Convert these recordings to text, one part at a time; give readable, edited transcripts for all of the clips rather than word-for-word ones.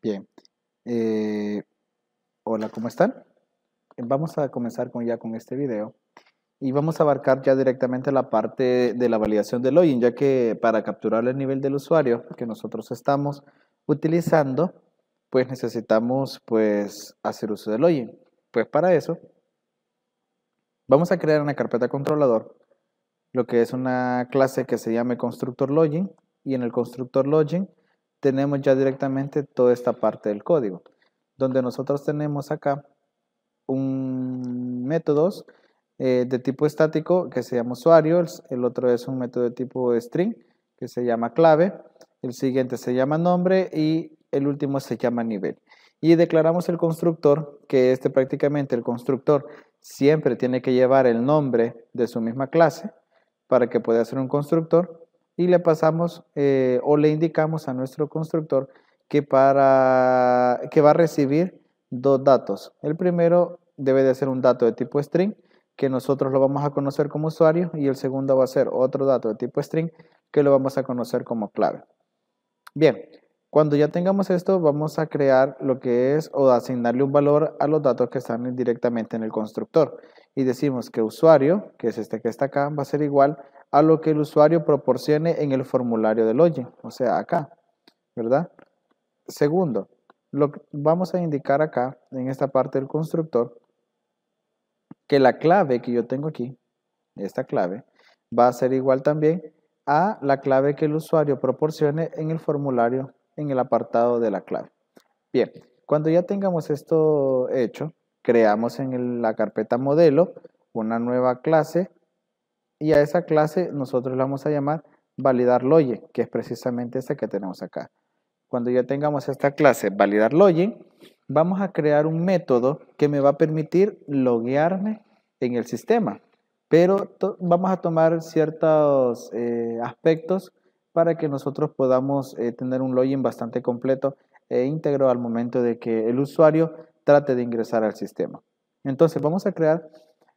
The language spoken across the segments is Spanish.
Bien, eh, hola, ¿cómo están? Vamos a comenzar con este video y vamos a abarcar ya directamente la parte de la validación del login, ya que para capturar el nivel del usuario que nosotros estamos utilizando, pues necesitamos pues hacer uso del login. Pues para eso vamos a crear una carpeta controlador, lo que es una clase que se llame constructor login, y en el constructor login tenemos ya directamente toda esta parte del código, donde nosotros tenemos acá un métodos de tipo estático que se llama usuario, el otro es un método de tipo string que se llama clave, el siguiente se llama nombre y el último se llama nivel. Y declaramos el constructor, que prácticamente el constructor siempre tiene que llevar el nombre de su misma clase para que pueda ser un constructor, y le pasamos o le indicamos a nuestro constructor que va a recibir dos datos. El primero debe de ser un dato de tipo string, que nosotros lo vamos a conocer como usuario, y el segundo va a ser otro dato de tipo string, que lo vamos a conocer como clave. Bien, cuando ya tengamos esto, vamos a crear lo que es o asignarle un valor a los datos que están directamente en el constructor. Y decimos que usuario, que es este que está acá, va a ser igual a lo que el usuario proporcione en el formulario de login, o sea, acá, ¿verdad? Segundo, vamos a indicar acá, en esta parte del constructor, que la clave que yo tengo aquí, esta clave, va a ser igual también a la clave que el usuario proporcione en el formulario, en el apartado de la clave. Bien, cuando ya tengamos esto hecho, creamos en la carpeta modelo una nueva clase, y a esa clase nosotros la vamos a llamar validar login, que es precisamente esta que tenemos acá. Cuando ya tengamos esta clase validar login, vamos a crear un método que me va a permitir loguearme en el sistema, pero vamos a tomar ciertos aspectos para que nosotros podamos tener un login bastante completo e íntegro al momento de que el usuario trate de ingresar al sistema. Entonces vamos a crear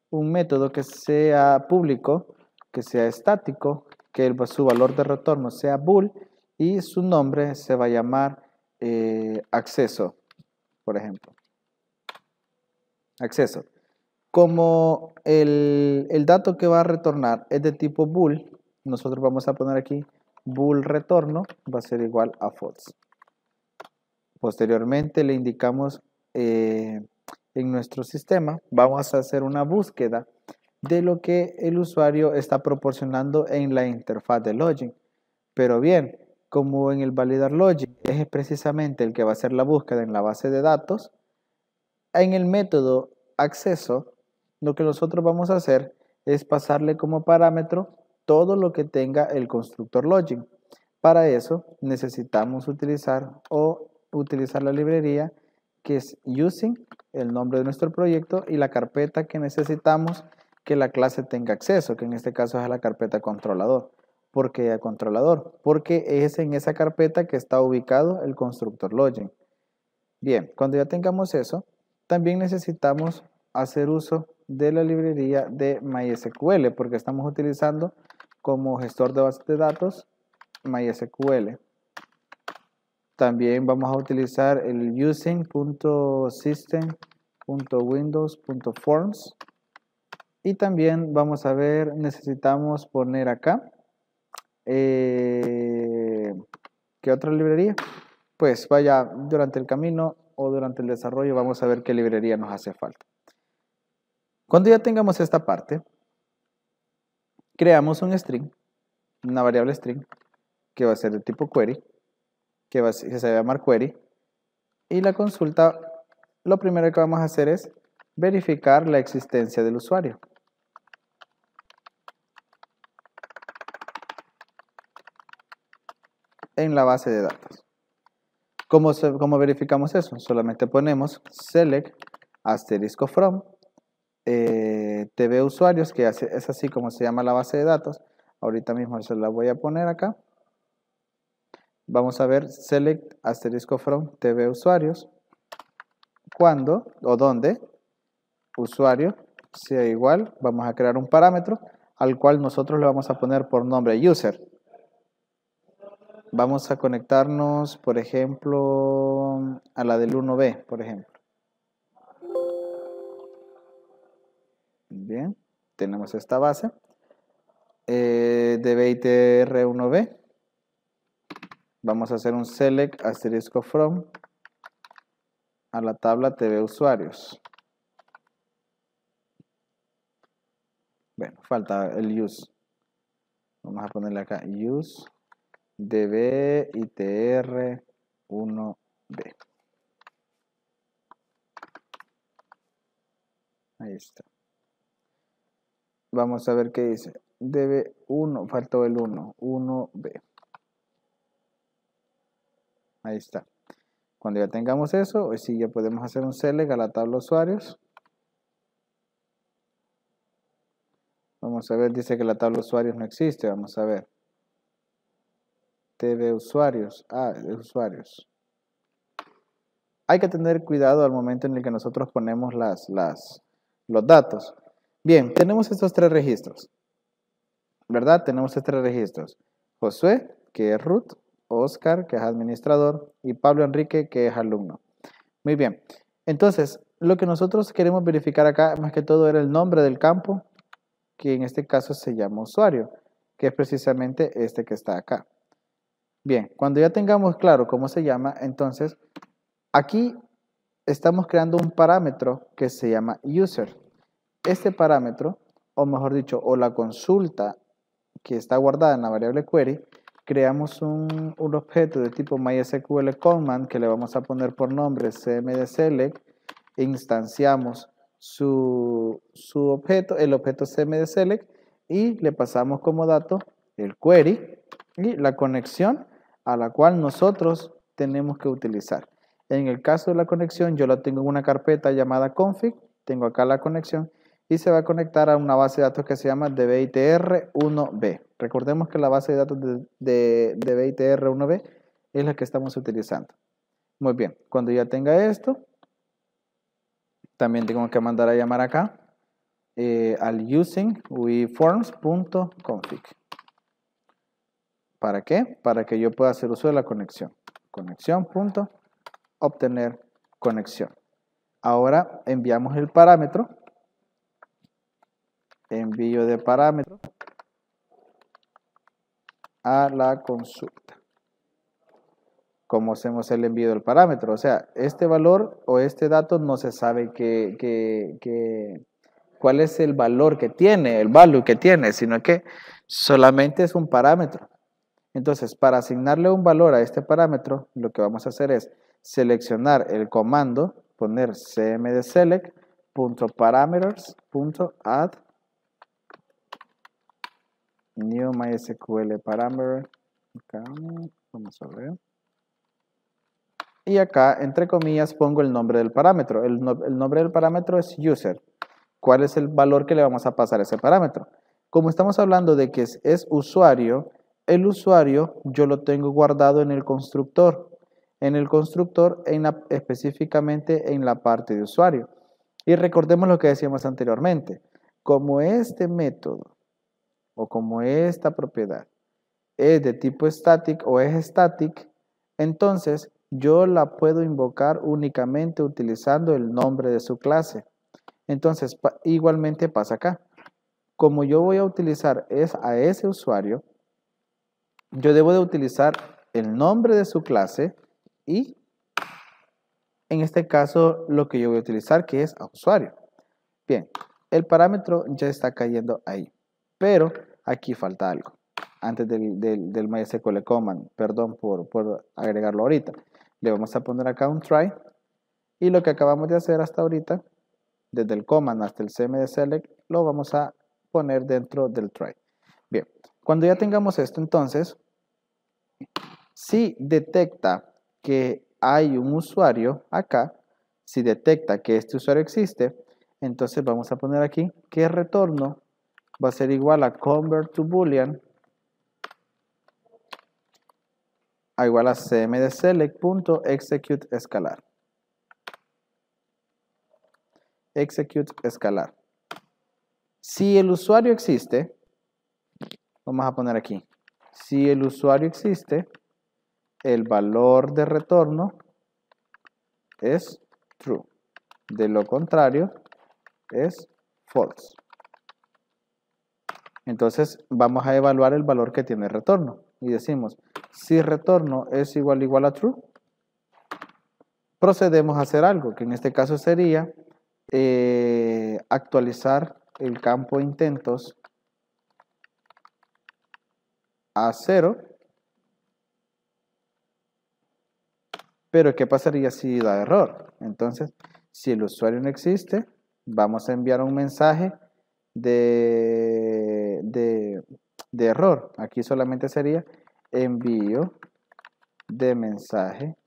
un método que sea público, que sea estático, que su valor de retorno sea bool, y su nombre se va a llamar acceso, por ejemplo. Acceso. Como el dato que va a retornar es de tipo bool, nosotros vamos a poner aquí bool retorno, va a ser igual a false. Posteriormente le indicamos en nuestro sistema, vamos a hacer una búsqueda de lo que el usuario está proporcionando en la interfaz de login. Pero bien, como en el validar login es precisamente el que va a hacer la búsqueda en la base de datos, en el método acceso, lo que nosotros vamos a hacer es pasarle como parámetro todo lo que tenga el constructor login. Para eso necesitamos utilizar la librería que es using, el nombre de nuestro proyecto, y la carpeta que necesitamos que la clase tenga acceso, que en este caso es la carpeta controlador. ¿Por qué controlador? Porque es en esa carpeta que está ubicado el constructor login. Bien, cuando ya tengamos eso, también necesitamos hacer uso de la librería de MySQL, porque estamos utilizando como gestor de bases de datos MySQL. También vamos a utilizar el using.system.windows.forms, y también vamos a ver, necesitamos poner acá ¿qué otra librería? Pues vaya, durante el camino o durante el desarrollo vamos a ver qué librería nos hace falta. Cuando ya tengamos esta parte, creamos un string, una variable string, que va a ser de tipo query, que se va a llamar query, y la consulta, lo primero que vamos a hacer es verificar la existencia del usuario en la base de datos. ¿Cómo verificamos eso? Solamente ponemos select asterisco from TV usuarios, que es así como se llama la base de datos. Ahorita mismo se la voy a poner acá. Vamos a ver select asterisco from TV usuarios cuando o donde usuario sea igual, vamos a crear un parámetro al cual nosotros le vamos a poner por nombre user. Vamos a conectarnos, por ejemplo, a la del 1B, por ejemplo. Bien, tenemos esta base. DBITR1B. Vamos a hacer un select asterisco from a la tabla TV usuarios. Bueno, falta el use. Vamos a ponerle acá use DBITR1B. Ahí está. Vamos a ver qué dice. DB1, faltó el 1, 1B. Ahí está. Cuando ya tengamos eso, hoy sí ya podemos hacer un select a la tabla usuarios. Vamos a ver, dice que la tabla usuarios no existe. Vamos a ver. TV usuarios. De usuarios. Hay que tener cuidado al momento en el que nosotros ponemos los datos. Bien, tenemos estos tres registros. ¿Verdad? Tenemos estos tres registros. Josué, que es root. Oscar, que es administrador. Y Pablo Enrique, que es alumno. Muy bien. Entonces, lo que nosotros queremos verificar acá, más que todo, era el nombre del campo, que en este caso se llama usuario, que es precisamente este que está acá. Bien, cuando ya tengamos claro cómo se llama, entonces, aquí estamos creando un parámetro que se llama user. Este parámetro, o mejor dicho, o la consulta que está guardada en la variable query, creamos un objeto de tipo MySQL command que le vamos a poner por nombre cmdselect, instanciamos su objeto, el objeto cmdselect, y le pasamos como dato el query y la conexión a la cual nosotros tenemos que utilizar. En el caso de la conexión, yo la tengo en una carpeta llamada config, tengo acá la conexión y se va a conectar a una base de datos que se llama DBITR1B. Recordemos que la base de datos de DBITR1B es la que estamos utilizando. Muy bien, cuando ya tenga esto, también tengo que mandar a llamar acá al using weforms.config. ¿Para qué? Para que yo pueda hacer uso de la conexión. Conexión.obtener conexión. Ahora enviamos el parámetro. Envío de parámetro a la consulta. ¿Cómo hacemos el envío del parámetro? O sea, este valor o este dato no se sabe cuál es el valor que tiene, el value que tiene, sino que solamente es un parámetro. Entonces, para asignarle un valor a este parámetro, lo que vamos a hacer es seleccionar el comando, poner cmdselect.parameters.add new MySQL parameter. Acá, vamos a ver. Y acá, entre comillas, pongo el nombre del parámetro. El nombre del parámetro es user. ¿Cuál es el valor que le vamos a pasar a ese parámetro? Como estamos hablando de que es usuario, el usuario yo lo tengo guardado en el constructor. En el constructor, específicamente en la parte de usuario. Y recordemos lo que decíamos anteriormente. Como este método o como esta propiedad es de tipo static o es static, entonces yo la puedo invocar únicamente utilizando el nombre de su clase. Entonces, igualmente pasa acá. Como yo voy a utilizar a ese usuario, yo debo de utilizar el nombre de su clase y, en este caso, lo que yo voy a utilizar, que es a usuario. Bien, el parámetro ya está cayendo ahí, pero aquí falta algo. Antes del MySQL command, perdón por agregarlo ahorita. Le vamos a poner acá un try, y lo que acabamos de hacer hasta ahorita, desde el command hasta el cmdselect, lo vamos a poner dentro del try. Bien, cuando ya tengamos esto, entonces, si detecta que hay un usuario acá, si detecta que este usuario existe, entonces vamos a poner aquí que retorno va a ser igual a convert to boolean a igual a cmdselect.execute escalar. Execute escalar. Si el usuario existe, vamos a poner aquí, si el usuario existe, el valor de retorno es true. De lo contrario, es false. Entonces vamos a evaluar el valor que tiene retorno. Y decimos, si retorno es igual a true, procedemos a hacer algo, que en este caso sería actualizar el campo intentos a 0. Pero ¿qué pasaría si da error? Entonces, si el usuario no existe, vamos a enviar un mensaje de error. Aquí solamente sería envío de mensaje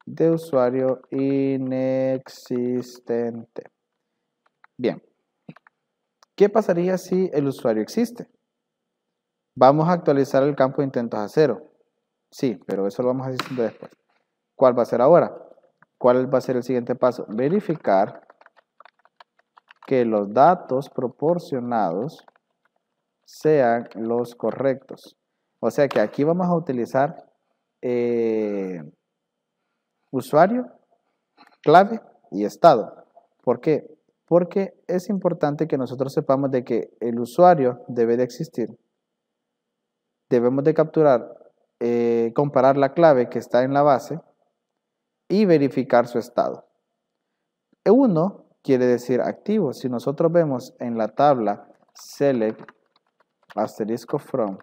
de usuario inexistente. Bien. ¿Qué pasaría si el usuario existe? Vamos a actualizar el campo de intentos a 0. Sí, pero eso lo vamos a decir después. ¿Cuál va a ser ahora? ¿Cuál va a ser el siguiente paso? Verificar que los datos proporcionados sean los correctos. O sea que aquí vamos a utilizar usuario, clave y estado. ¿Por qué? Porque es importante que nosotros sepamos de que el usuario debe de existir. Debemos de capturar, comparar la clave que está en la base y verificar su estado. 1 quiere decir activo. Si nosotros vemos en la tabla select asterisco from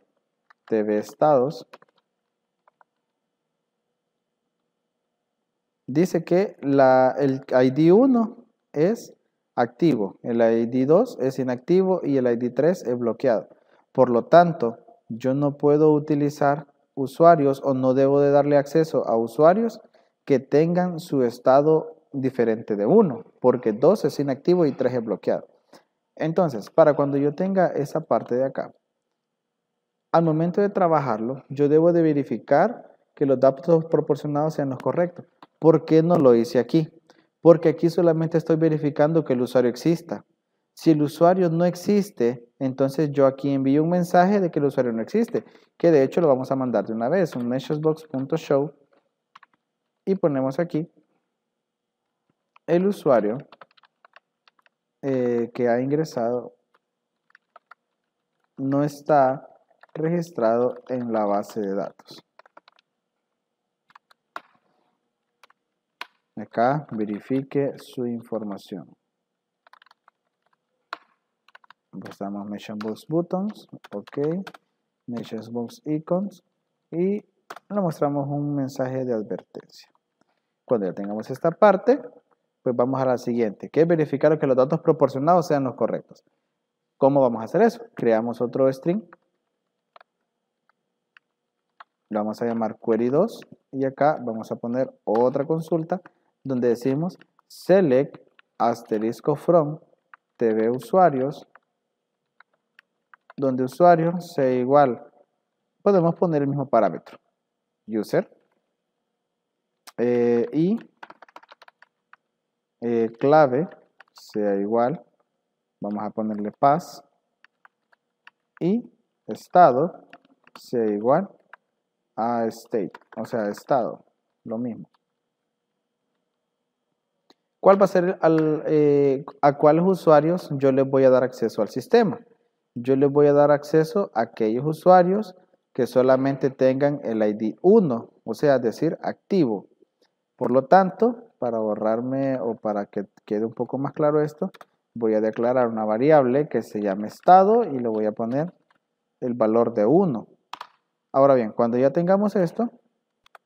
tv estados, dice que el ID 1 es activo, el ID 2 es inactivo y el ID 3 es bloqueado. Por lo tanto, yo no puedo utilizar usuarios o no debo de darle acceso a usuarios que tengan su estado diferente de 1, porque 2 es inactivo y 3 es bloqueado. Entonces, para cuando yo tenga esa parte de acá, al momento de trabajarlo, yo debo de verificar que los datos proporcionados sean los correctos. ¿Por qué no lo hice aquí? Porque aquí solamente estoy verificando que el usuario exista. Si el usuario no existe, entonces yo aquí envío un mensaje de que el usuario no existe, que de hecho lo vamos a mandar de una vez, un messageblock.show, y ponemos aquí el usuario que ha ingresado no está registrado en la base de datos. Acá verifique su información. Buscamos Messageblock Buttons, ok, Messageblock Icons y le mostramos un mensaje de advertencia. Cuando ya tengamos esta parte, pues vamos a la siguiente, que es verificar que los datos proporcionados sean los correctos. ¿Cómo vamos a hacer eso? Creamos otro string, lo vamos a llamar query2 y acá vamos a poner otra consulta donde decimos select asterisco from tv usuarios, donde usuario sea igual, podemos poner el mismo parámetro, user, y clave sea igual, vamos a ponerle pass, y estado sea igual a state, o sea, estado, lo mismo. ¿Cuál va a ser a cuáles usuarios yo les voy a dar acceso al sistema? Yo les voy a dar acceso a aquellos usuarios que solamente tengan el ID 1, o sea, es decir, activo. Por lo tanto, para ahorrarme o para que quede un poco más claro esto, voy a declarar una variable que se llame estado y le voy a poner el valor de 1. Ahora bien, cuando ya tengamos esto,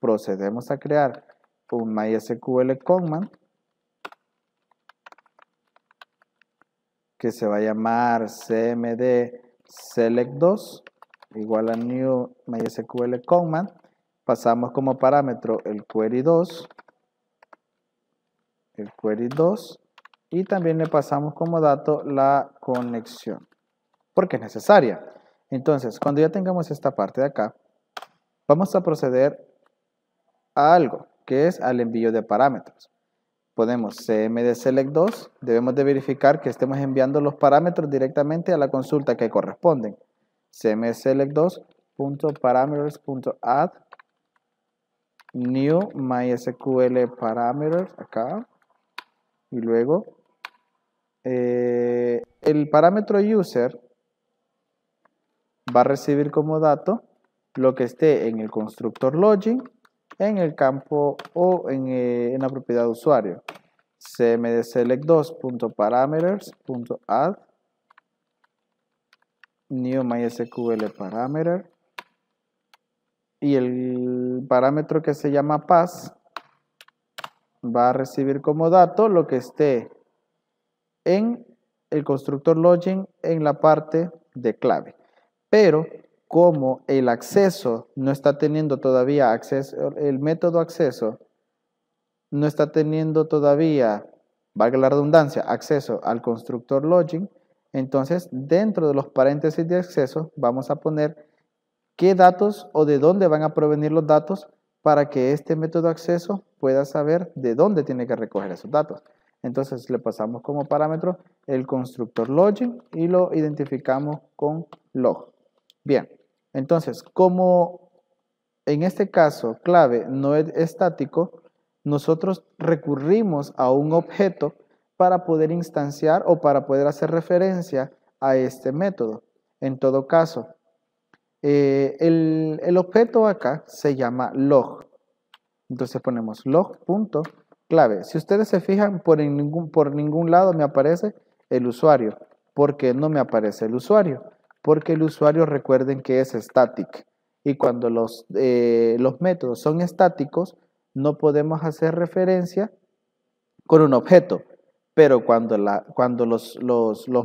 procedemos a crear un MySQL command que se va a llamar cmd select2 igual a new MySQL command. Pasamos como parámetro el query2 y también le pasamos como dato la conexión porque es necesaria. Entonces, cuando ya tengamos esta parte de acá, vamos a proceder a algo que es al envío de parámetros. Ponemos cmd select2, debemos de verificar que estemos enviando los parámetros directamente a la consulta que corresponden. cmd select2.parameters.add new MySQL parameters acá, y luego el parámetro user va a recibir como dato lo que esté en el constructor login, en el campo o en la propiedad de usuario. cmdselect2.parameters.add new MySQL parameter, y el parámetro que se llama pass va a recibir como dato lo que esté en el constructor login en la parte de clave. Pero como el acceso no está teniendo todavía acceso, el método acceso no está teniendo todavía, valga la redundancia, acceso al constructor login, entonces dentro de los paréntesis de acceso vamos a poner qué datos o de dónde van a provenir los datos para que este método de acceso pueda saber de dónde tiene que recoger esos datos. Entonces le pasamos como parámetro el constructor login y lo identificamos con log. Bien, entonces como en este caso clave no es estático, nosotros recurrimos a un objeto para poder instanciar o para poder hacer referencia a este método. En todo caso, el objeto acá se llama log. Entonces ponemos log.clave. Si ustedes se fijan, por ningún lado me aparece el usuario. ¿Por qué no me aparece el usuario? Porque el usuario, recuerden que es static. Y cuando los métodos son estáticos, no podemos hacer referencia con un objeto. Pero cuando los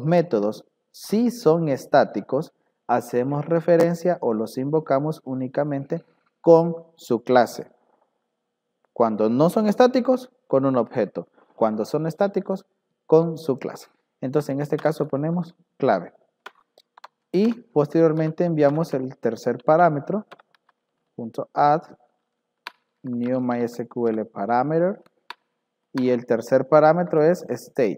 métodos sí son estáticos, hacemos referencia o los invocamos únicamente con su clase. Cuando no son estáticos, con un objeto. Cuando son estáticos, con su clase. Entonces, en este caso ponemos clave. Y posteriormente enviamos el tercer parámetro, .add new MySQL parameter. Y el tercer parámetro es state,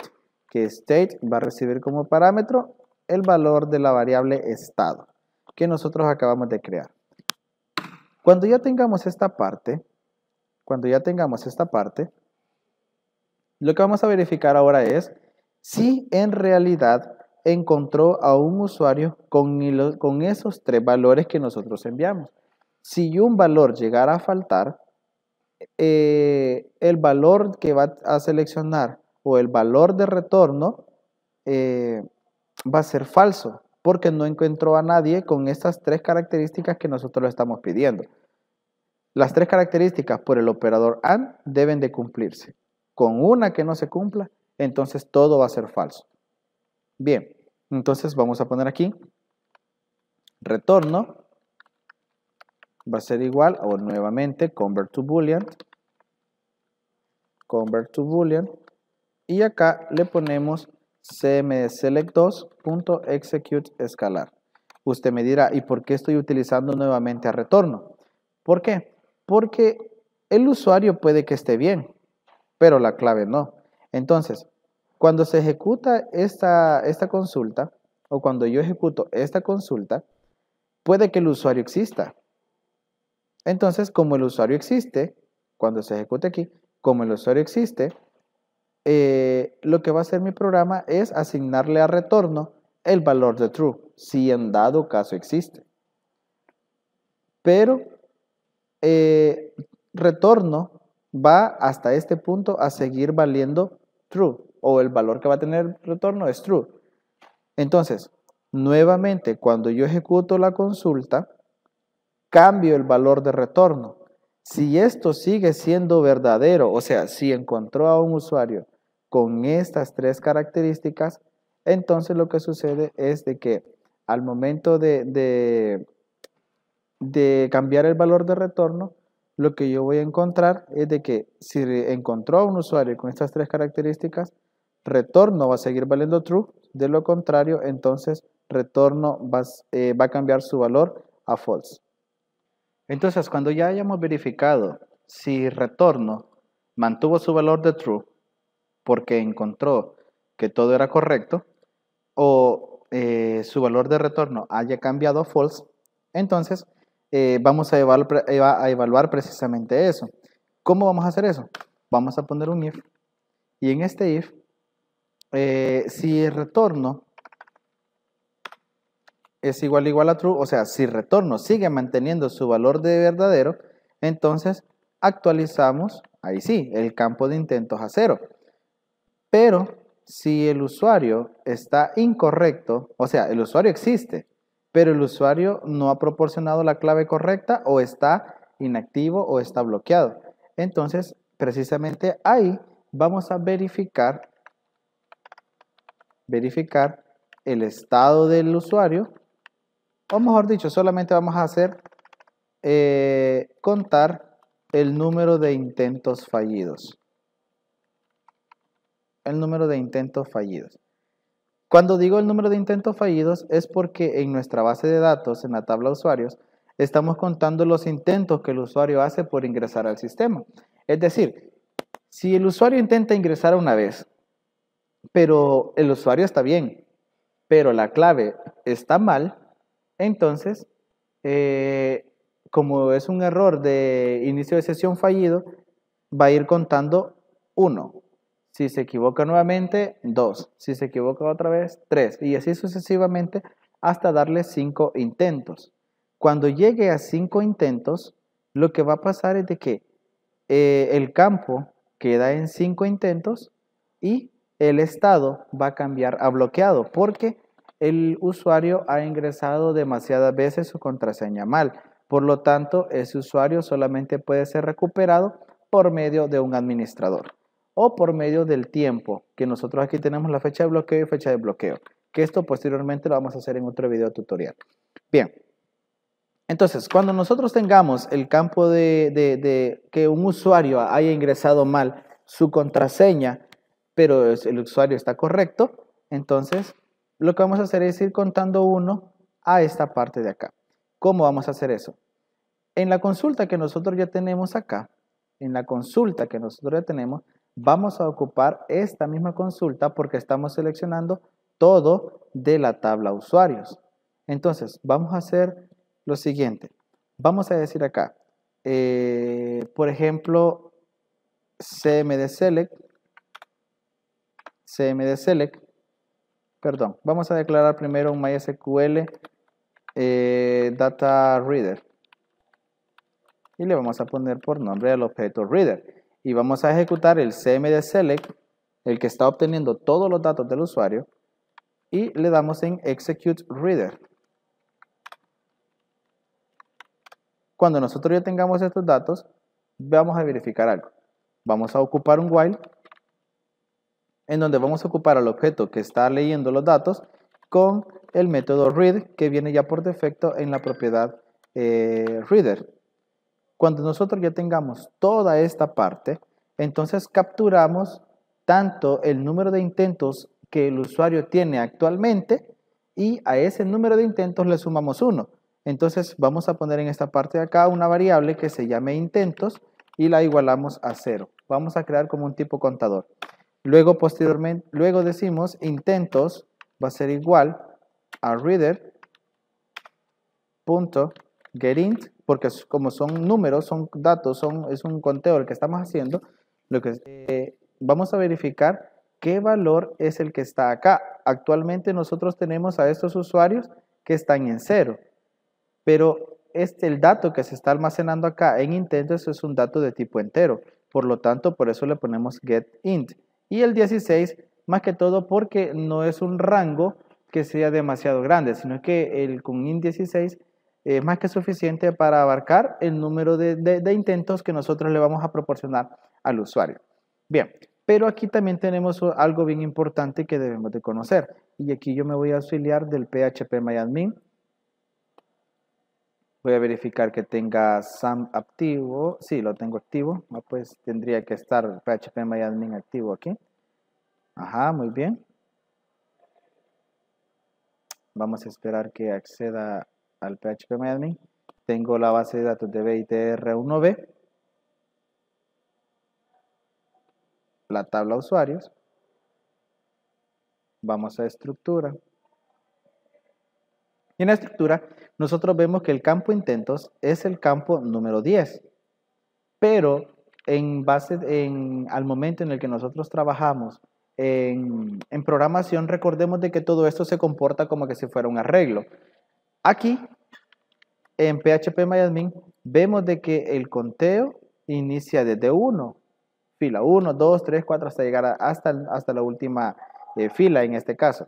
que state va a recibir como parámetro el valor de la variable estado, que nosotros acabamos de crear. Cuando ya tengamos esta parte, lo que vamos a verificar ahora es si en realidad encontró a un usuario con esos tres valores que nosotros enviamos. Si un valor llegara a faltar, el valor que va a seleccionar o el valor de retorno va a ser falso, porque no encontró a nadie con estas tres características que nosotros le estamos pidiendo. Las tres características por el operador AND deben de cumplirse. Con una que no se cumpla, entonces todo va a ser falso. Bien, entonces vamos a poner aquí retorno va a ser igual o nuevamente convert to boolean, y acá le ponemos cmdselect2.execute_scalar. Usted me dirá, ¿y por qué estoy utilizando nuevamente a retorno? ¿Por qué? Porque el usuario puede que esté bien, pero la clave no. Entonces, cuando se ejecuta esta consulta, o cuando yo ejecuto esta consulta, puede que el usuario exista. Entonces, como el usuario existe, cuando se ejecute aquí, como el usuario existe, lo que va a hacer mi programa es asignarle a retorno el valor de true, si en dado caso existe. Pero retorno va hasta este punto a seguir valiendo true, o el valor que va a tener retorno es true. Entonces, nuevamente, cuando yo ejecuto la consulta, cambio el valor de retorno. Si esto sigue siendo verdadero, o sea, si encontró a un usuario con estas tres características, entonces lo que sucede es de que al momento de cambiar el valor de retorno, lo que yo voy a encontrar es de que si encontró a un usuario con estas tres características, retorno va a seguir valiendo true. De lo contrario, entonces retorno va a cambiar su valor a false. Entonces, cuando ya hayamos verificado si retorno mantuvo su valor de true porque encontró que todo era correcto, o su valor de retorno haya cambiado a false, entonces vamos a evaluar precisamente eso. ¿Cómo vamos a hacer eso? Vamos a poner un if, y en este if, si el retorno es igual a true, o sea, si retorno sigue manteniendo su valor de verdadero, entonces actualizamos, ahí sí, el campo de intentos a 0. Pero si el usuario está incorrecto, o sea, el usuario existe, pero el usuario no ha proporcionado la clave correcta, o está inactivo o está bloqueado, entonces precisamente ahí vamos a verificar el estado del usuario, o mejor dicho, solamente vamos a hacer contar el número de intentos fallidos. El número de intentos fallidos. Cuando digo el número de intentos fallidos es porque en nuestra base de datos, en la tabla usuarios, estamos contando los intentos que el usuario hace por ingresar al sistema. Es decir, si el usuario intenta ingresar una vez, pero el usuario está bien, pero la clave está mal, entonces, como es un error de inicio de sesión fallido, va a ir contando 1. Si se equivoca nuevamente, 2. Si se equivoca otra vez, 3. Y así sucesivamente hasta darle 5 intentos. Cuando llegue a 5 intentos, lo que va a pasar es de que el campo queda en 5 intentos y el estado va a cambiar a bloqueado porque el usuario ha ingresado demasiadas veces su contraseña mal. Por lo tanto, ese usuario solamente puede ser recuperado por medio de un administrador o por medio del tiempo, que nosotros aquí tenemos la fecha de bloqueo y fecha de bloqueo, que esto posteriormente lo vamos a hacer en otro video tutorial. Bien, entonces cuando nosotros tengamos el campo de que un usuario haya ingresado mal su contraseña, pero el usuario está correcto, entonces lo que vamos a hacer es ir contando 1 a esta parte de acá. ¿Cómo vamos a hacer eso? En la consulta que nosotros ya tenemos acá, vamos a ocupar esta misma consulta porque estamos seleccionando todo de la tabla usuarios. Entonces, vamos a hacer lo siguiente. Vamos a decir acá, por ejemplo, cmd select, perdón, vamos a declarar primero un MySQL Data Reader. Y le vamos a poner por nombre al objeto reader. Y vamos a ejecutar el cmd select, el que está obteniendo todos los datos del usuario, y le damos en execute reader. Cuando nosotros ya tengamos estos datos, vamos a verificar algo. Vamos a ocupar un while, en donde vamos a ocupar al objeto que está leyendo los datos con el método read, que viene ya por defecto en la propiedad reader. Cuando nosotros ya tengamos toda esta parte, entonces capturamos tanto el número de intentos que el usuario tiene actualmente y a ese número de intentos le sumamos 1. Entonces vamos a poner en esta parte de acá una variable que se llame intentos y la igualamos a 0. Vamos a crear como un tipo contador. Luego posteriormente, luego decimos intentos va a ser igual a reader.getInt, porque como son números, son datos, es un conteo el que estamos haciendo, lo que vamos a verificar qué valor es el que está acá. Actualmente nosotros tenemos a estos usuarios que están en 0, pero el dato que se está almacenando acá en intentos es un dato de tipo entero, por lo tanto por eso le ponemos getInt. Y el 16 más que todo porque no es un rango que sea demasiado grande, sino que con int 16 es más que suficiente para abarcar el número de intentos que nosotros le vamos a proporcionar al usuario. Bien, pero aquí también tenemos algo bien importante que debemos de conocer. Y aquí yo me voy a auxiliar del phpMyAdmin. Voy a verificar que tenga SAM activo. Sí, lo tengo activo. Pues tendría que estar phpMyAdmin activo aquí. Ajá, muy bien. Vamos a esperar que acceda al phpMyAdmin. Tengo la base de datos de BITR1B, la tabla usuarios. Vamos a estructura. Y en la estructura nosotros vemos que el campo intentos es el campo número 10, pero al momento en el que nosotros trabajamos en programación, recordemos de que todo esto se comporta como que si fuera un arreglo. Aquí, en PHP-MyAdmin, vemos de que el conteo inicia desde 1, fila 1, 2, 3, 4, hasta llegar hasta la última fila en este caso.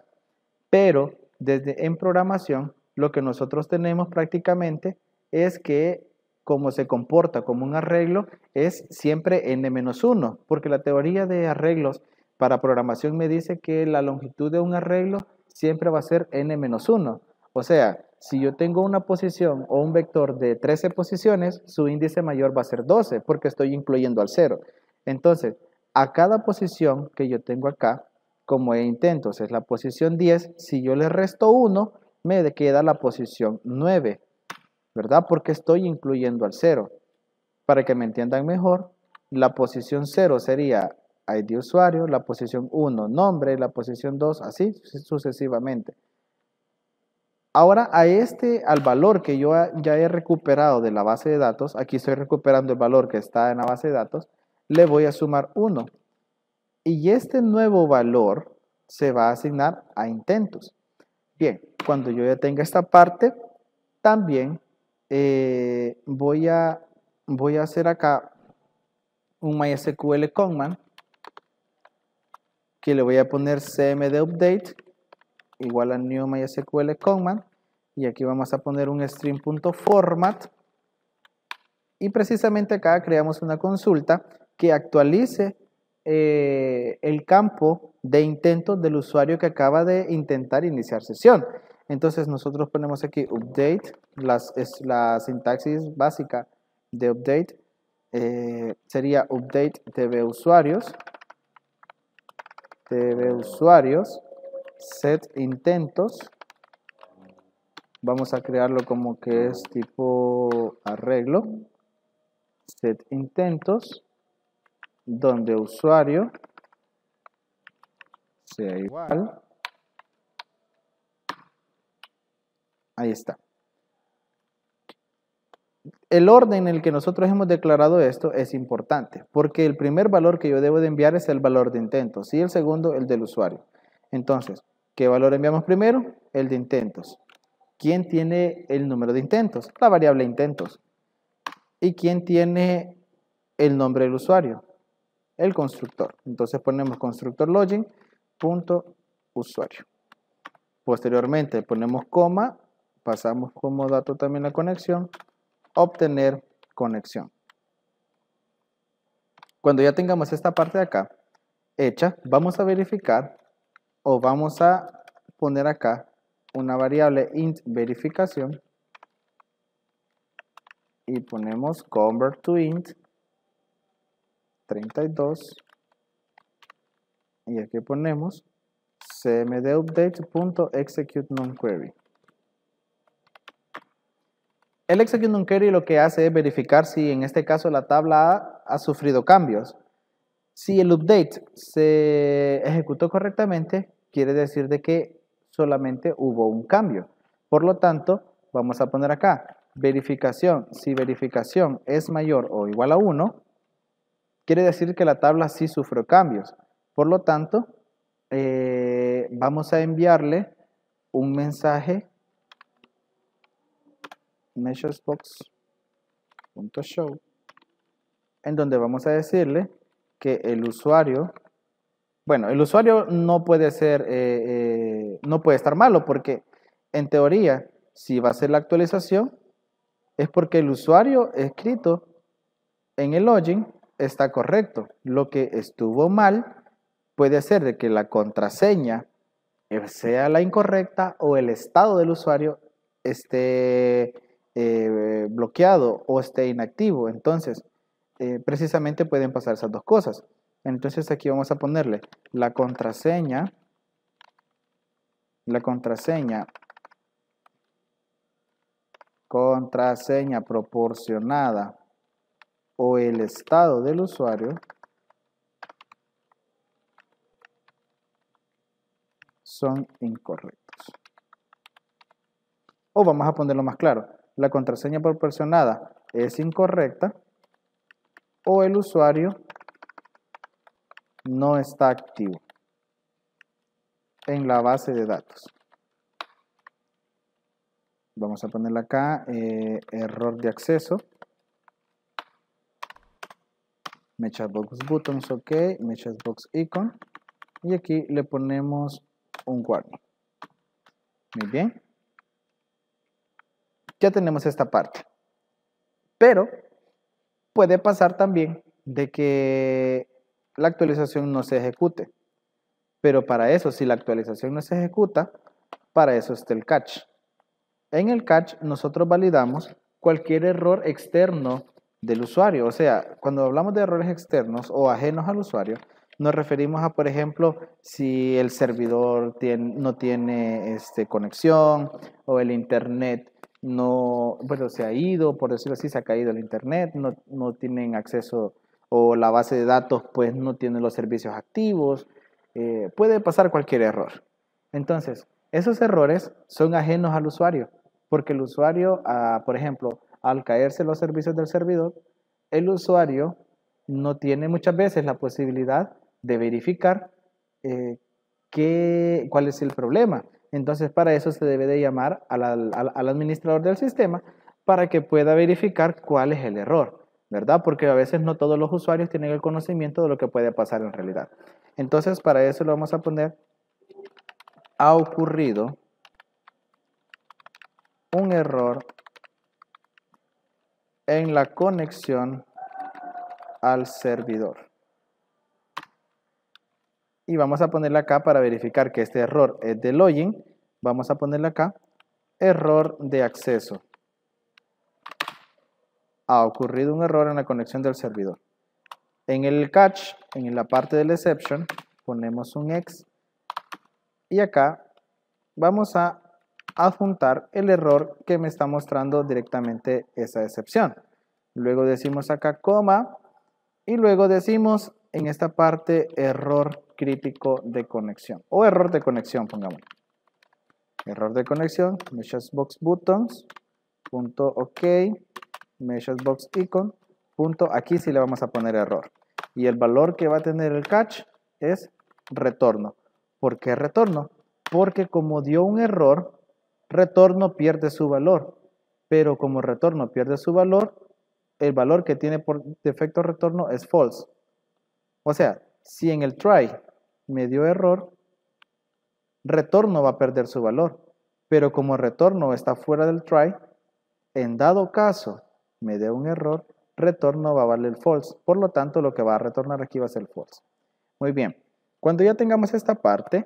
Pero en programación, lo que nosotros tenemos prácticamente es que como se comporta como un arreglo, es siempre n-1, porque la teoría de arreglos para programación me dice que la longitud de un arreglo siempre va a ser n-1. O sea, si yo tengo una posición o un vector de 13 posiciones, su índice mayor va a ser 12, porque estoy incluyendo al 0. Entonces, a cada posición que yo tengo acá, como intentos es la posición 10, si yo le resto 1, me queda la posición 9, ¿verdad? Porque estoy incluyendo al 0. Para que me entiendan mejor, la posición 0 sería ID de usuario, la posición 1 nombre, la posición 2 así sucesivamente. Ahora al valor que yo ya he recuperado de la base de datos, aquí estoy recuperando el valor que está en la base de datos, le voy a sumar 1. Y este nuevo valor se va a asignar a intentos. Bien, cuando yo ya tenga esta parte, también voy a hacer acá un MySQL command que le voy a poner cmdupdate igual a new MySQL command y aquí vamos a poner un string.format y precisamente acá creamos una consulta que actualice el campo de intentos del usuario que acaba de intentar iniciar sesión. Entonces nosotros ponemos aquí update, la sintaxis básica de update sería update dbusuarios, set intentos, vamos a crearlo como que es tipo arreglo, set intentos, donde usuario sea igual, ahí está. El orden en el que nosotros hemos declarado esto es importante, porque el primer valor que yo debo de enviar es el valor de intentos y el segundo el del usuario. Entonces, ¿qué valor enviamos primero? El de intentos. ¿Quién tiene el número de intentos? La variable intentos. ¿Y quién tiene el nombre del usuario? El constructor. Entonces ponemos constructor login.usuario. Posteriormente ponemos coma, pasamos como dato también la conexión, obtener conexión. Cuando ya tengamos esta parte de acá hecha, vamos a verificar o vamos a poner acá una variable int verificación y ponemos convert to int 32 y aquí ponemos cmdupdate.executeNumQuery. El executeNumQuery lo que hace es verificar si en este caso la tabla ha sufrido cambios. Si el update se ejecutó correctamente, quiere decir de que solamente hubo un cambio. Por lo tanto, vamos a poner acá verificación. Si verificación es mayor o igual a 1, quiere decir que la tabla sí sufrió cambios. Por lo tanto, vamos a enviarle un mensaje measuresbox.show en donde vamos a decirle que el usuario, bueno, el usuario no puede ser, no puede estar malo porque en teoría, si va a ser la actualización, es porque el usuario escrito en el login está correcto. Lo que estuvo mal puede ser de que la contraseña sea la incorrecta o el estado del usuario esté bloqueado o esté inactivo. Entonces, precisamente pueden pasar esas dos cosas. Entonces aquí vamos a ponerle la contraseña proporcionada o el estado del usuario son incorrectos. O vamos a ponerlo más claro, la contraseña proporcionada es incorrecta o el usuario no está activo en la base de datos. Vamos a ponerle acá error de acceso. Meshbox buttons, ok, Meshbox icon. Y aquí le ponemos un warning. Muy bien. Ya tenemos esta parte. Pero puede pasar también de que la actualización no se ejecute. Pero para eso, si la actualización no se ejecuta, para eso está el catch. En el catch nosotros validamos cualquier error externo del usuario. O sea, cuando hablamos de errores externos o ajenos al usuario, nos referimos a, por ejemplo, si el servidor no tiene conexión o el internet no, bueno, se ha ido, por decirlo así, se ha caído el internet, no tienen acceso o la base de datos pues no tiene los servicios activos. Puede pasar cualquier error. Entonces, esos errores son ajenos al usuario, porque el usuario, por ejemplo, al caerse los servicios del servidor, el usuario no tiene muchas veces la posibilidad de verificar cuál es el problema. Entonces, para eso se debe de llamar al administrador del sistema para que pueda verificar cuál es el error, ¿verdad? Porque a veces no todos los usuarios tienen el conocimiento de lo que puede pasar en realidad. Entonces, para eso le vamos a poner ha ocurrido un error en la conexión al servidor. Y vamos a ponerle acá para verificar que este error es de login. Vamos a ponerle acá error de acceso. Ha ocurrido un error en la conexión del servidor. En el catch, en la parte del exception, ponemos un X. Y acá vamos a adjuntar el error que me está mostrando directamente esa excepción. Luego decimos acá coma y luego decimos en esta parte error crítico de conexión o error de conexión, pongamos. Error de conexión, Meshbox buttons, punto ok, Meshbox icon, punto, aquí sí le vamos a poner error. Y el valor que va a tener el catch es retorno. ¿Por qué retorno? Porque como dio un error, retorno pierde su valor. Pero como retorno pierde su valor, el valor que tiene por defecto retorno es false. O sea, si en el try me dio error, retorno va a perder su valor. Pero como retorno está fuera del try, en dado caso me dé un error, retorno va a valer false. Por lo tanto, lo que va a retornar aquí va a ser false. Muy bien. Cuando ya tengamos esta parte,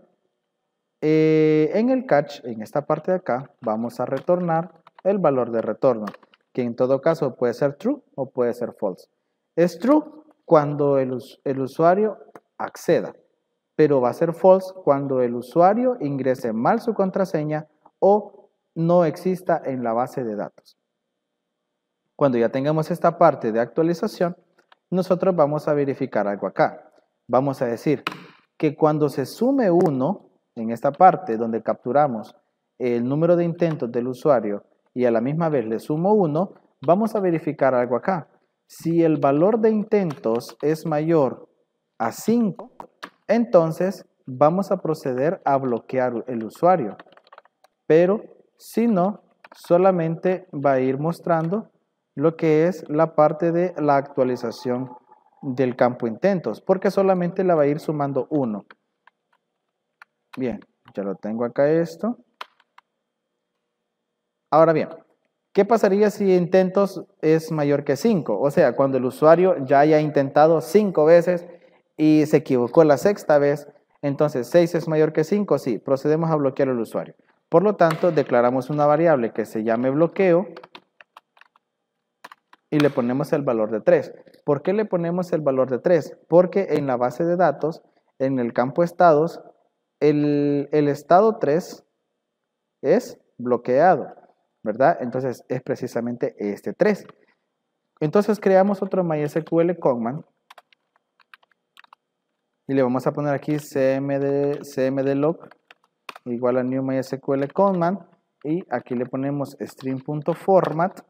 en el catch, en esta parte de acá, vamos a retornar el valor de retorno, que en todo caso puede ser true o puede ser false. Es true cuando el usuario acceda, pero va a ser false cuando el usuario ingrese mal su contraseña o no exista en la base de datos. Cuando ya tengamos esta parte de actualización, nosotros vamos a verificar algo acá. Vamos a decir que cuando se sume 1, en esta parte donde capturamos el número de intentos del usuario y a la misma vez le sumo 1, vamos a verificar algo acá. Si el valor de intentos es mayor a 5, entonces vamos a proceder a bloquear el usuario. Pero si no, solamente va a ir mostrando lo que es la parte de la actualización del campo intentos, porque solamente la va a ir sumando 1. Bien, ya lo tengo acá esto. Ahora bien, ¿qué pasaría si intentos es mayor que 5? O sea, cuando el usuario ya haya intentado 5 veces y se equivocó la sexta vez, entonces 6 es mayor que 5, sí, procedemos a bloquear al usuario. Por lo tanto, declaramos una variable que se llame bloqueo y le ponemos el valor de 3. ¿Por qué le ponemos el valor de 3? Porque en la base de datos, en el campo estados, el estado 3 es bloqueado, ¿verdad? Entonces es precisamente este 3. Entonces creamos otro MySQL Cogman y le vamos a poner aquí cmd log igual a new MySQL Cogman y aquí le ponemos string.format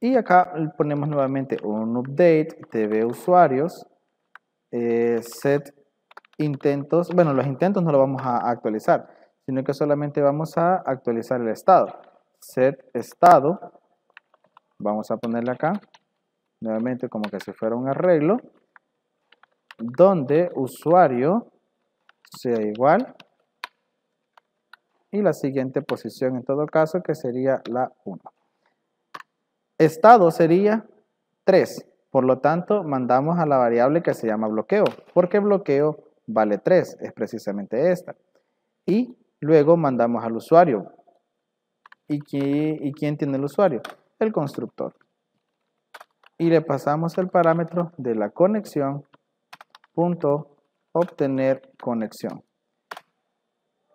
y acá le ponemos nuevamente un update, tv usuarios, set intentos. Bueno, los intentos no los vamos a actualizar, sino que solamente vamos a actualizar el estado. Set estado, vamos a ponerle acá nuevamente como que si fuera un arreglo, donde usuario sea igual y la siguiente posición en todo caso, que sería la 1. Estado sería 3, por lo tanto mandamos a la variable que se llama bloqueo, porque bloqueo vale 3, es precisamente esta. Y luego mandamos al usuario. ¿Y quién tiene el usuario? El constructor. Y le pasamos el parámetro de la conexión punto obtener conexión.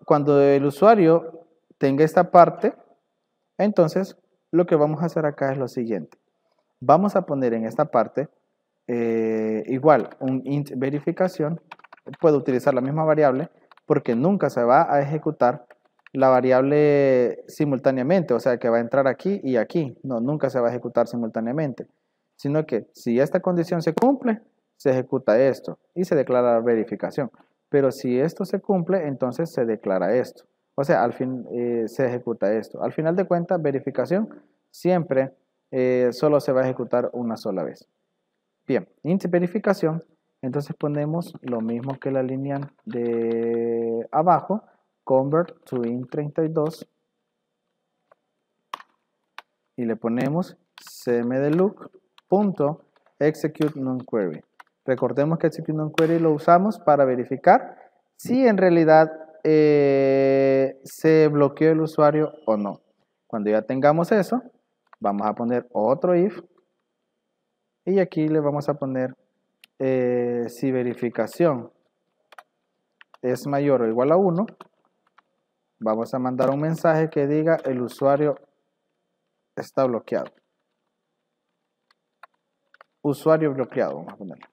Cuando el usuario tenga esta parte, entonces lo que vamos a hacer acá es lo siguiente. Vamos a poner en esta parte igual un int verificación. Puedo utilizar la misma variable porque nunca se va a ejecutar la variable simultáneamente, o sea que va a entrar aquí y aquí. No, nunca se va a ejecutar simultáneamente, sino que si esta condición se cumple, se ejecuta esto y se declara la verificación. Pero si esto se cumple, entonces se declara esto. O sea, al fin se ejecuta esto. Al final de cuentas, verificación siempre solo se va a ejecutar una sola vez. Bien, int verificación. Entonces ponemos lo mismo que la línea de abajo, convert to int32 y le ponemos cmdloop.execute nonquery. Recordemos que execute nonquery lo usamos para verificar si en realidad se bloqueó el usuario o no. Cuando ya tengamos eso, vamos a poner otro if y aquí le vamos a poner si verificación es mayor o igual a 1, vamos a mandar un mensaje que diga el usuario está bloqueado. Usuario bloqueado, vamos a ponerlo.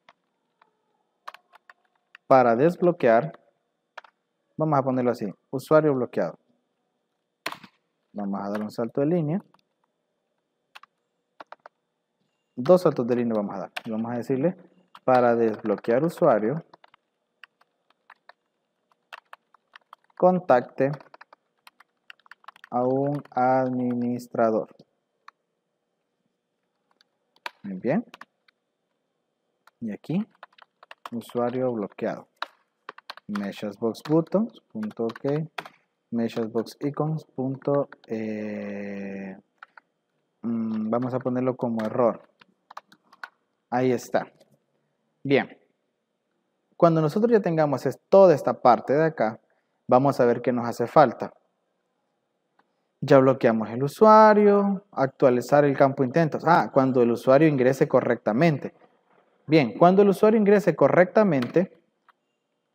Para desbloquear, vamos a ponerlo así, usuario bloqueado. Vamos a dar un salto de línea. 2 saltos de línea vamos a dar. Y vamos a decirle, para desbloquear usuario, contacte a un administrador. Muy bien. Y aquí, usuario bloqueado. Meshboxbuttons.ok, meshboxicons. Vamos a ponerlo como error. Ahí está. Bien. Cuando nosotros ya tengamos toda esta parte de acá, vamos a ver qué nos hace falta. Ya bloqueamos el usuario, actualizar el campo intentos. Cuando el usuario ingrese correctamente. Bien, cuando el usuario ingrese correctamente,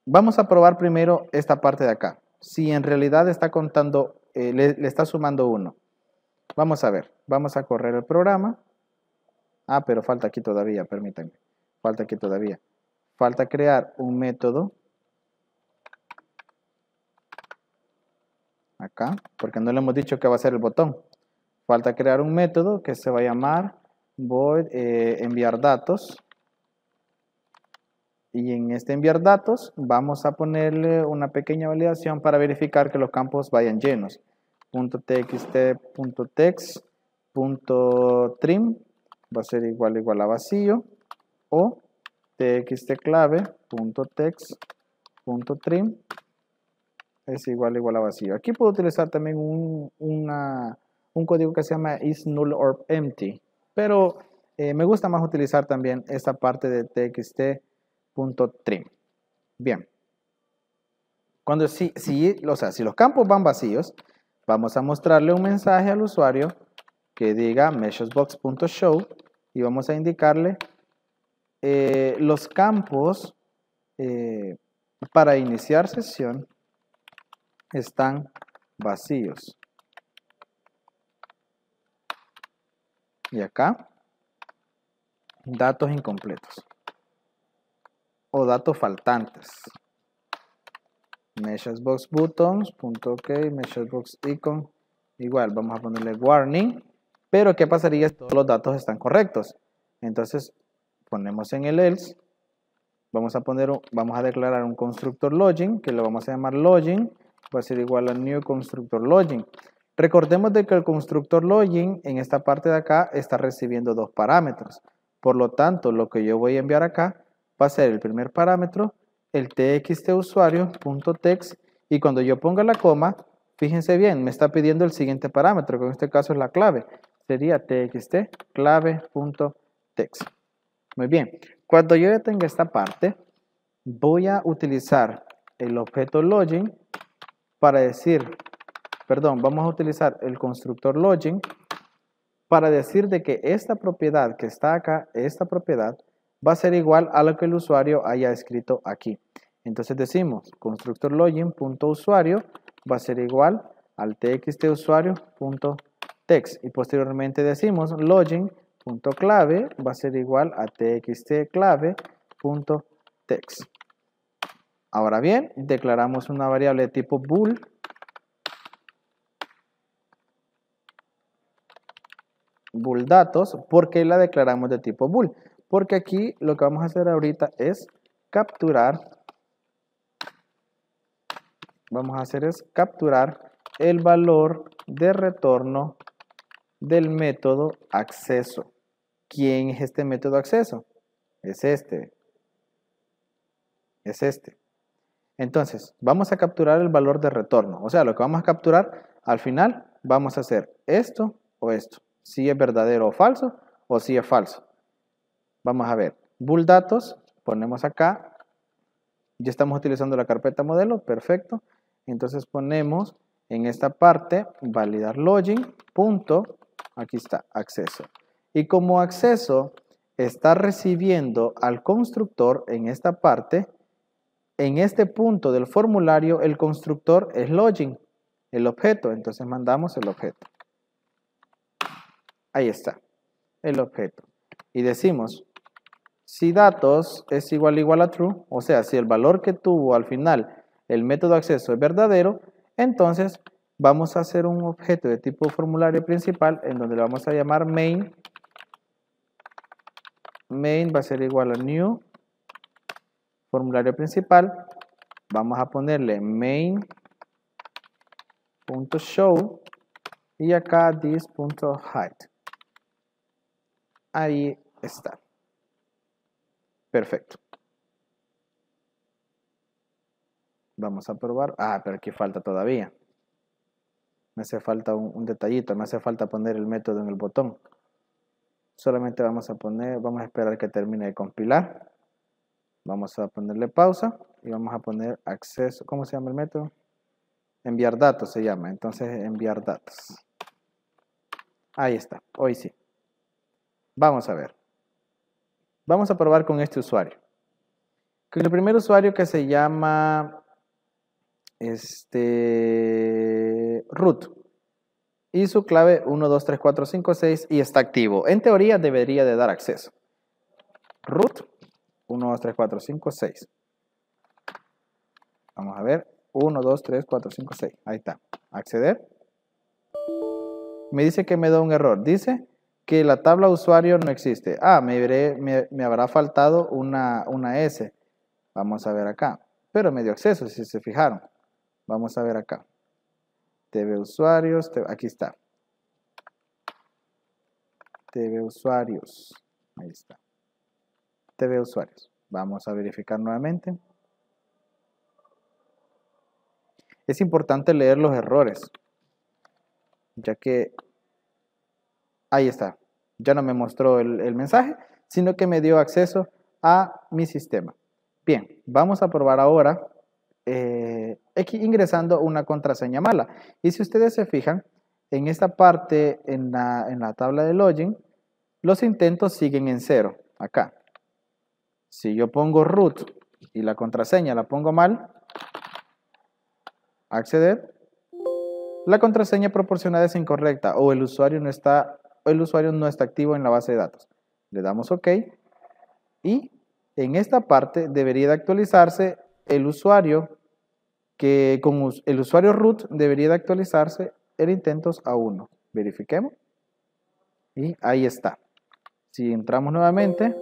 vamos a probar primero esta parte de acá. Si en realidad está contando, le está sumando 1. Vamos a ver, vamos a correr el programa. Pero falta aquí todavía, permítanme. Falta aquí todavía. Falta crear un método. Acá, porque no le hemos dicho que va a ser el botón. Falta crear un método que se va a llamar void enviar datos. Y en este enviar datos vamos a ponerle una pequeña validación para verificar que los campos vayan llenos. .txt.text.trim va a ser igual a vacío, o txtclave.text.trim es igual a vacío. Aquí puedo utilizar también un código que se llama isNull or empty, pero me gusta más utilizar también esta parte de txt.trim. Bien. Cuando si los campos van vacíos, vamos a mostrarle un mensaje al usuario que diga meshbox.show y vamos a indicarle los campos para iniciar sesión están vacíos. Y acá, datos incompletos o datos faltantes. messagebooks buttons.ok, messagebooks icon, igual vamos a ponerle warning, pero ¿qué pasaría si todos los datos están correctos? Entonces ponemos en el else, vamos a declarar un constructor login, que lo vamos a llamar login, va a ser igual a new constructor login. Recordemos de que el constructor login en esta parte de acá está recibiendo dos parámetros. Por lo tanto, lo que yo voy a enviar acá va a ser el primer parámetro, el txtusuario.text, y cuando yo ponga la coma, fíjense bien, me está pidiendo el siguiente parámetro, que en este caso es la clave. Sería txtclave.text. Muy bien, cuando yo ya tenga esta parte, voy a utilizar el objeto login para decir, perdón, vamos a utilizar el constructor login para decir de que esta propiedad que está acá, esta propiedad, va a ser igual a lo que el usuario haya escrito aquí. Entonces decimos constructor login.usuario va a ser igual al txtusuario.text y posteriormente decimos login.clave va a ser igual a txtclave.text. Ahora bien, declaramos una variable de tipo bool datos. ¿Por qué la declaramos de tipo bool? Porque aquí lo que vamos a hacer ahorita es capturar, el valor de retorno del método acceso. ¿Quién es este método acceso? Es este. Es este. Entonces, vamos a capturar el valor de retorno. O sea, lo que vamos a capturar al final, vamos a hacer esto o esto. Si es verdadero o falso, o si es falso. Vamos a ver. Bool datos, ponemos acá. Ya estamos utilizando la carpeta modelo, perfecto. Entonces ponemos en esta parte, validar login, punto, aquí está, acceso. Y como acceso está recibiendo al constructor en esta parte, en este punto del formulario, el constructor es login, el objeto. Entonces mandamos el objeto. Ahí está, el objeto. Y decimos, si datos es igual a true, o sea, si el valor que tuvo al final el método acceso es verdadero, entonces vamos a hacer un objeto de tipo formulario principal en donde le vamos a llamar main. Main va a ser igual a new formulario principal. Vamos a ponerle main.show y acá this.height. Ahí está. Perfecto. Vamos a probar. Ah, pero aquí falta todavía. Me hace falta un detallito. Me hace falta poner el método en el botón. Solamente vamos a esperar que termine de compilar. Vamos a ponerle pausa y vamos a poner acceso. ¿Cómo se llama el método? Enviar datos se llama. Entonces, enviar datos. Ahí está. Hoy sí. Vamos a ver. Vamos a probar con este usuario. Con el primer usuario que se llama root. Y su clave 123456 y está activo. En teoría debería de dar acceso. Root 123456. Vamos a ver. 123456. Ahí está. Acceder. Me dice que me da un error. Dice que la tabla usuario no existe. Ah, me habrá faltado una S. Vamos a ver acá. Pero me dio acceso, si se fijaron. Vamos a ver acá. TV usuarios. Aquí está. TV usuarios. Ahí está. TV usuarios. Vamos a verificar nuevamente. Es importante leer los errores, ya que ahí está. Ya no me mostró el mensaje, sino que me dio acceso a mi sistema. Bien, vamos a probar ahora ingresando una contraseña mala. Y si ustedes se fijan, en esta parte, en la tabla de login, los intentos siguen en 0, acá. Si yo pongo root y la contraseña la pongo mal, acceder, la contraseña proporcionada es incorrecta o el usuario no está activo en la base de datos. Le damos OK y en esta parte debería de actualizarse el usuario que con el usuario root debería de actualizarse el intentos a 1. Verifiquemos. Y ahí está. Si entramos nuevamente,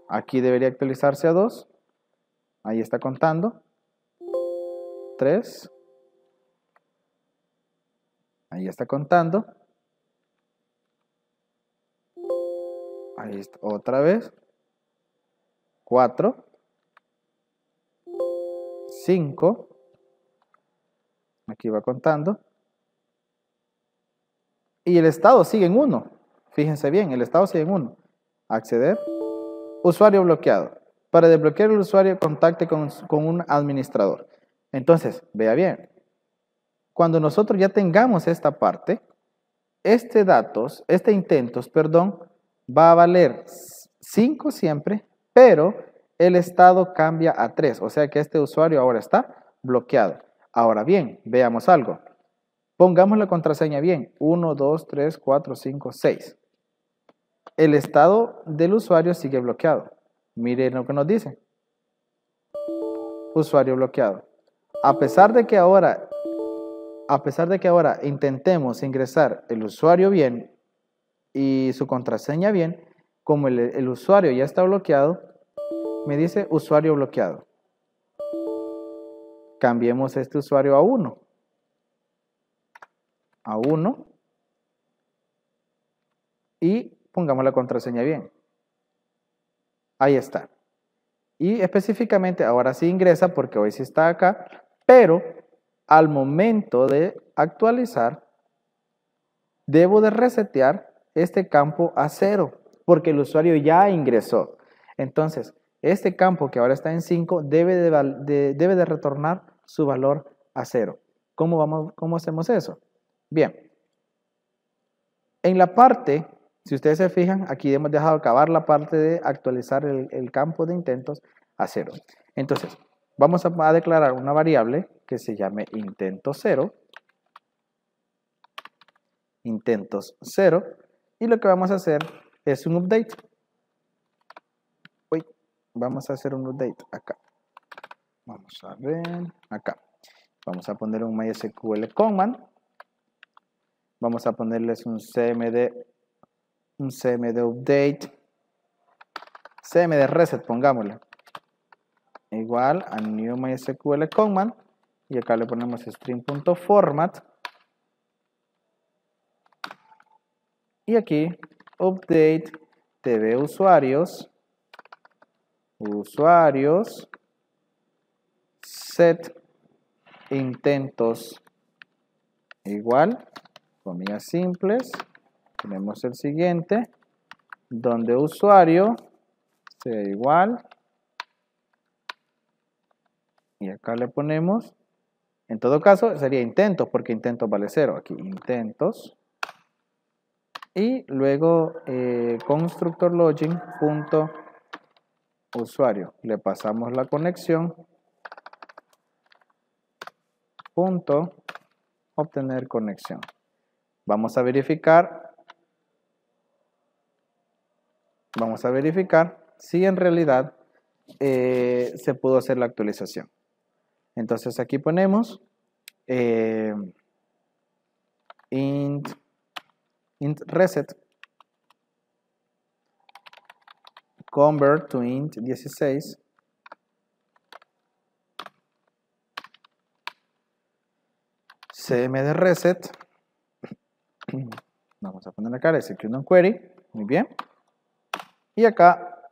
aquí debería actualizarse a 2. Ahí está contando. 3. Ahí está contando. Ahí está otra vez. 4. 5. Aquí va contando. Y el estado sigue en 1. Fíjense bien, el estado sigue en 1. Acceder. Usuario bloqueado. Para desbloquear el usuario, contacte con un administrador. Entonces, vea bien. Cuando nosotros ya tengamos esta parte, este intentos, va a valer 5 siempre, pero el estado cambia a 3. O sea que este usuario ahora está bloqueado. Ahora bien, veamos algo. Pongamos la contraseña bien. 1, 2, 3, 4, 5, 6. El estado del usuario sigue bloqueado. Miren lo que nos dice. Usuario bloqueado. A pesar de que ahora intentemos ingresar el usuario bien y su contraseña bien, como el usuario ya está bloqueado, me dice usuario bloqueado. Cambiemos este usuario a 1. A 1. Y pongamos la contraseña bien. Ahí está. Y específicamente ahora sí ingresa porque hoy sí está acá, pero al momento de actualizar, debo de resetear este campo a 0 porque el usuario ya ingresó. Entonces, este campo que ahora está en 5 debe de retornar su valor a 0. ¿Cómo hacemos eso? Bien, en la parte, si ustedes se fijan, aquí hemos dejado acabar la parte de actualizar el campo de intentos a 0. Entonces, vamos a declarar una variable que se llame intento 0. Intentos 0. Y lo que vamos a hacer es un update. Vamos a hacer un update acá. Vamos a ver acá. Vamos a poner un MySQL command. Vamos a ponerles un cmd update. cmd reset, pongámosle. Igual a new MySQL command. Y acá le ponemos string.format. Y aquí update tv usuarios set intentos igual, comillas simples, tenemos el siguiente, donde usuario sea igual, y acá le ponemos, en todo caso sería intentos, porque intentos vale 0, aquí intentos, y luego constructor login punto usuario, le pasamos la conexión, punto obtener conexión. Vamos a verificar si en realidad se pudo hacer la actualización. Entonces aquí ponemos int reset convert to int 16 cmd reset. Vamos a poner acá el execute on query. Muy bien. Y acá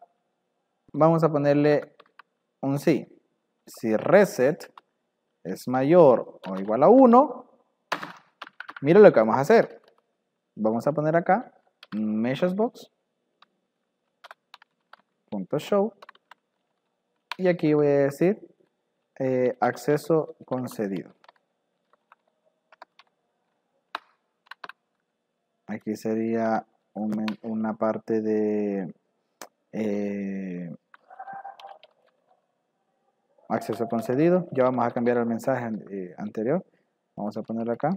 vamos a ponerle un sí. Si reset es mayor o igual a 1, mira lo que vamos a hacer. Vamos a poner acá meshbox.show y aquí voy a decir acceso concedido. Aquí sería una parte de acceso concedido. Ya vamos a cambiar el mensaje anterior. Vamos a ponerlo acá.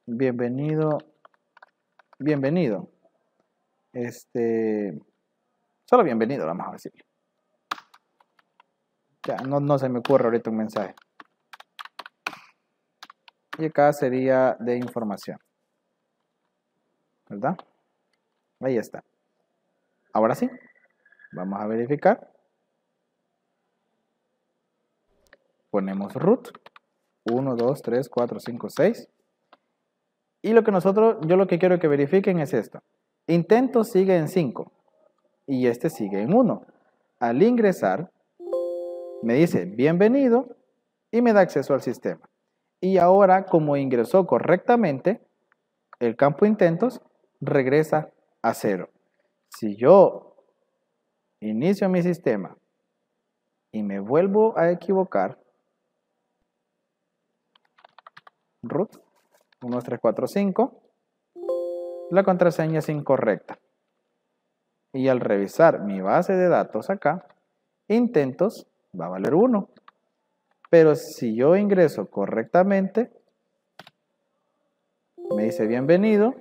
Bienvenido. Solo bienvenido, vamos a decirlo. Ya no se me ocurre ahorita un mensaje. Y acá sería de información, ¿verdad? Ahí está. Ahora sí, vamos a verificar. Ponemos root 1, 2, 3, 4, 5, 6. Y yo lo que quiero que verifiquen es esto. Intento sigue en 5 y este sigue en 1. Al ingresar, me dice bienvenido y me da acceso al sistema. Y ahora, como ingresó correctamente, el campo intentos regresa a 0. Si yo inicio mi sistema y me vuelvo a equivocar, root 1, 2, 3, 4, 5, la contraseña es incorrecta. Y al revisar mi base de datos acá, intentos va a valer 1. Pero si yo ingreso correctamente, me dice bienvenido,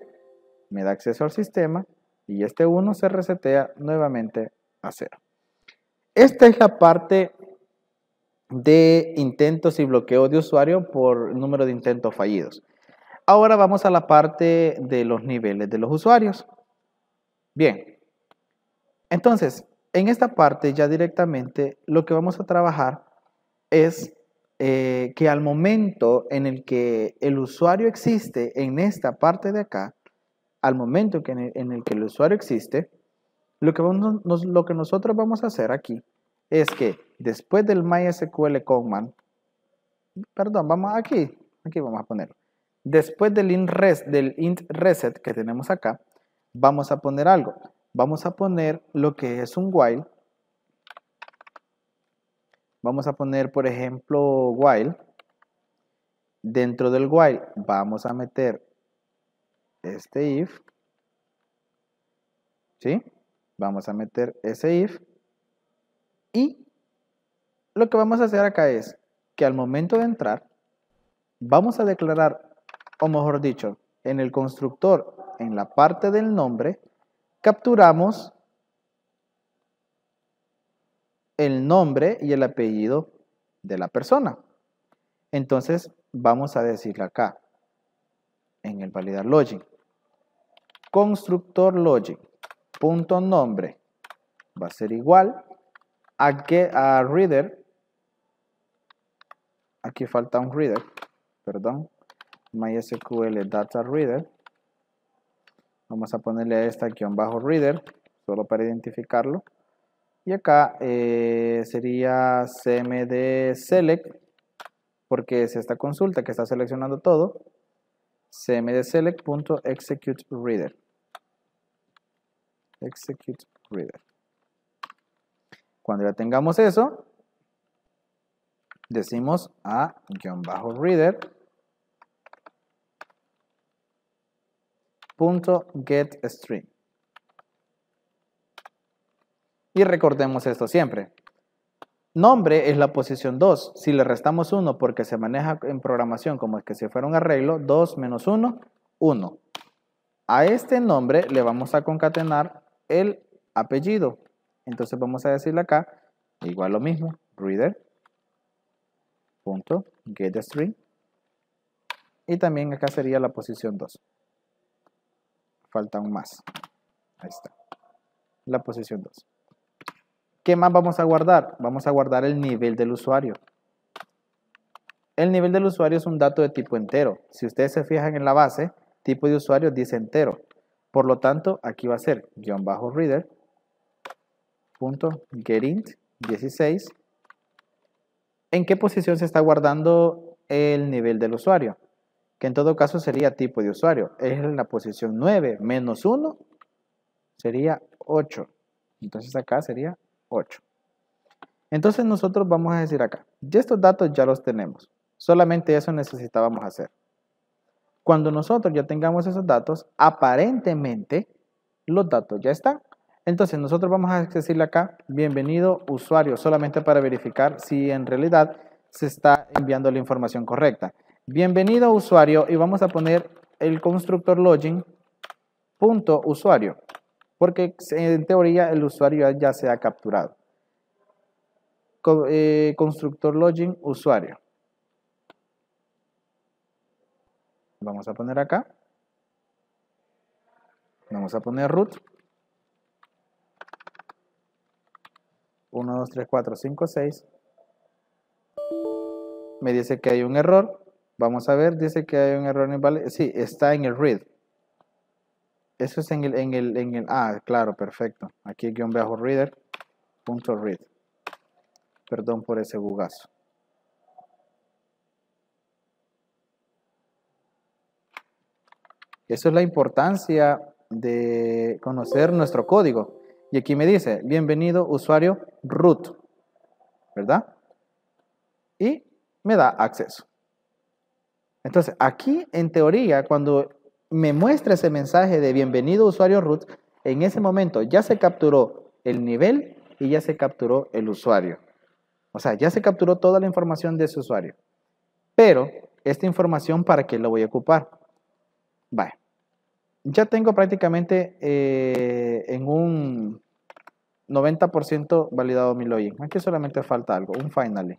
me da acceso al sistema y este 1 se resetea nuevamente a 0. Esta es la parte de intentos y bloqueo de usuario por número de intentos fallidos. Ahora vamos a la parte de los niveles de los usuarios. Bien, entonces, en esta parte ya directamente lo que vamos a trabajar es que al momento en el que el usuario existe en esta parte de acá, al momento en el que el usuario existe, lo que nosotros vamos a hacer aquí es que después del MySQL command, perdón, aquí vamos a ponerlo. Después del int reset que tenemos acá, vamos a poner algo. Vamos a poner lo que es un while. Vamos a poner, por ejemplo, while. Dentro del while vamos a meter este if. ¿Sí? Vamos a meter ese if. Y lo que vamos a hacer acá es que al momento de entrar, vamos a declarar, o mejor dicho, en el constructor, en la parte del nombre, capturamos el nombre y el apellido de la persona. Entonces vamos a decirle acá, en el validar login, constructor login, punto nombre, va a ser igual a reader, aquí falta un reader, perdón, MySQL data reader, vamos a ponerle a esta _reader, solo para identificarlo, y acá sería cmd select, porque es esta consulta que está seleccionando todo, cmd select.executeReader. Execute reader. Cuando ya tengamos eso, decimos a _reader .getString. Y recordemos esto siempre. Nombre es la posición 2. Si le restamos 1 porque se maneja en programación como que si fuera un arreglo, 2 menos 1, 1. A este nombre le vamos a concatenar el apellido. Entonces vamos a decirle acá, igual lo mismo, reader.getString. Y también acá sería la posición 2. Falta un más. Ahí está. La posición 2. ¿Qué más vamos a guardar? Vamos a guardar el nivel del usuario. El nivel del usuario es un dato de tipo entero. Si ustedes se fijan en la base, tipo de usuario dice entero. Por lo tanto, aquí va a ser _reader.getInt16. ¿En qué posición se está guardando el nivel del usuario? Que en todo caso sería tipo de usuario. Es en la posición 9 menos 1 sería 8. Entonces acá sería 8. Entonces nosotros vamos a decir acá, ya estos datos ya los tenemos. Solamente eso necesitábamos hacer. Cuando nosotros ya tengamos esos datos, aparentemente los datos ya están. Entonces nosotros vamos a decirle acá, bienvenido usuario, solamente para verificar si en realidad se está enviando la información correcta. Bienvenido usuario y vamos a poner el constructor login punto usuario, porque en teoría el usuario ya se ha capturado. constructor login usuario. Vamos a poner acá. Vamos a poner root. 1, 2, 3, 4, 5, 6. Me dice que hay un error. Vamos a ver, dice que hay un error inválido. Sí, está en el read. Eso es ah, claro, perfecto. Aquí guión bajo reader.read. Perdón por ese bugazo. Eso es la importancia de conocer nuestro código. Y aquí me dice, bienvenido usuario root, ¿verdad? Y me da acceso. Entonces, aquí en teoría, cuando me muestra ese mensaje de bienvenido usuario root, en ese momento ya se capturó el nivel y ya se capturó el usuario. O sea, ya se capturó toda la información de ese usuario. Pero, esta información, ¿para qué la voy a ocupar? Vale. Ya tengo prácticamente en un 90% validado mi login. Aquí solamente falta algo, un finally.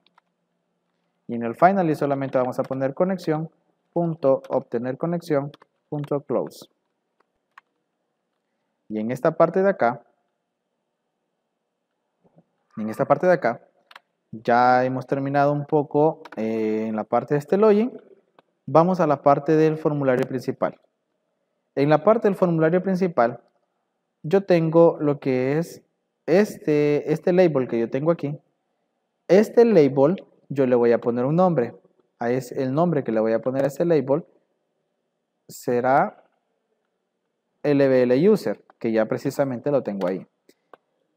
Y en el finally solamente vamos a poner conexión, punto, obtener conexión, punto, close. Y en esta parte de acá, ya hemos terminado un poco en la parte de este login. Vamos a la parte del formulario principal. En la parte del formulario principal, yo tengo lo que es este label que yo tengo aquí. Este label yo le voy a poner un nombre. El nombre que le voy a poner a este label será LBL user, que ya precisamente lo tengo ahí.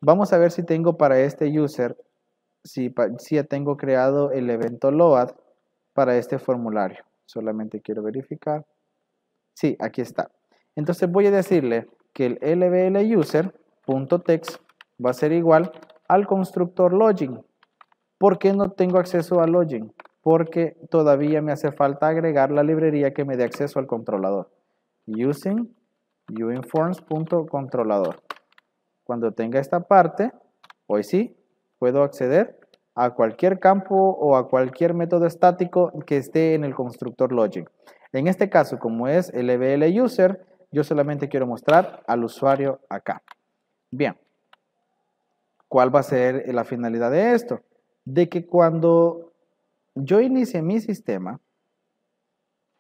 Vamos a ver si tengo para este user, si ya tengo creado el evento load para este formulario. Solamente quiero verificar. Sí, aquí está. Entonces voy a decirle que el LBL user.text va a ser igual al constructor login. ¿Por qué no tengo acceso a login? Porque todavía me hace falta agregar la librería que me dé acceso al controlador. Using uinforms.controlador. Cuando tenga esta parte, hoy sí, puedo acceder a cualquier campo o a cualquier método estático que esté en el constructor login. En este caso, como es LBL user, yo solamente quiero mostrar al usuario acá. Bien, ¿cuál va a ser la finalidad de esto? De que cuando yo inicie mi sistema,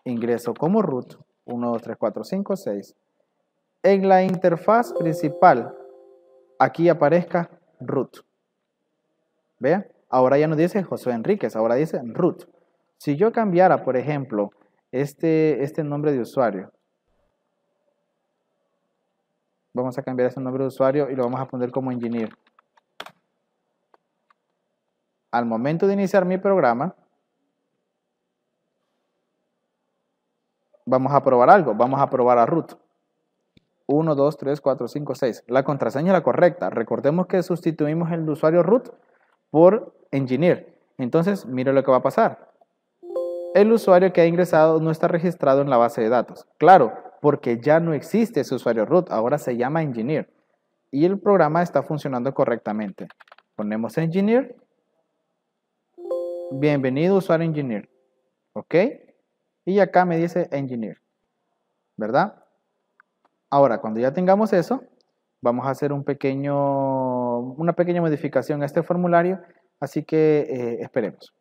ingreso como root 1, 2, 3, 4, 5, 6. En la interfaz principal, aquí aparezca root. ¿Vean? Ahora ya no dice Josué Enríquez, ahora dice root. Si yo cambiara, por ejemplo, este nombre de usuario, vamos a cambiar este nombre de usuario y lo vamos a poner como engineer. Al momento de iniciar mi programa, vamos a probar algo, vamos a probar a root. 1, 2, 3, 4, 5, 6. La contraseña es la correcta. Recordemos que sustituimos el usuario root por engineer. Entonces, mire lo que va a pasar. El usuario que ha ingresado no está registrado en la base de datos. Claro, porque ya no existe ese usuario root, ahora se llama engineer. Y el programa está funcionando correctamente. Ponemos engineer. Bienvenido usuario engineer. ¿Ok? Y acá me dice engineer. ¿Verdad? Ahora, cuando ya tengamos eso, vamos a hacer una pequeña modificación a este formulario. Así que esperemos.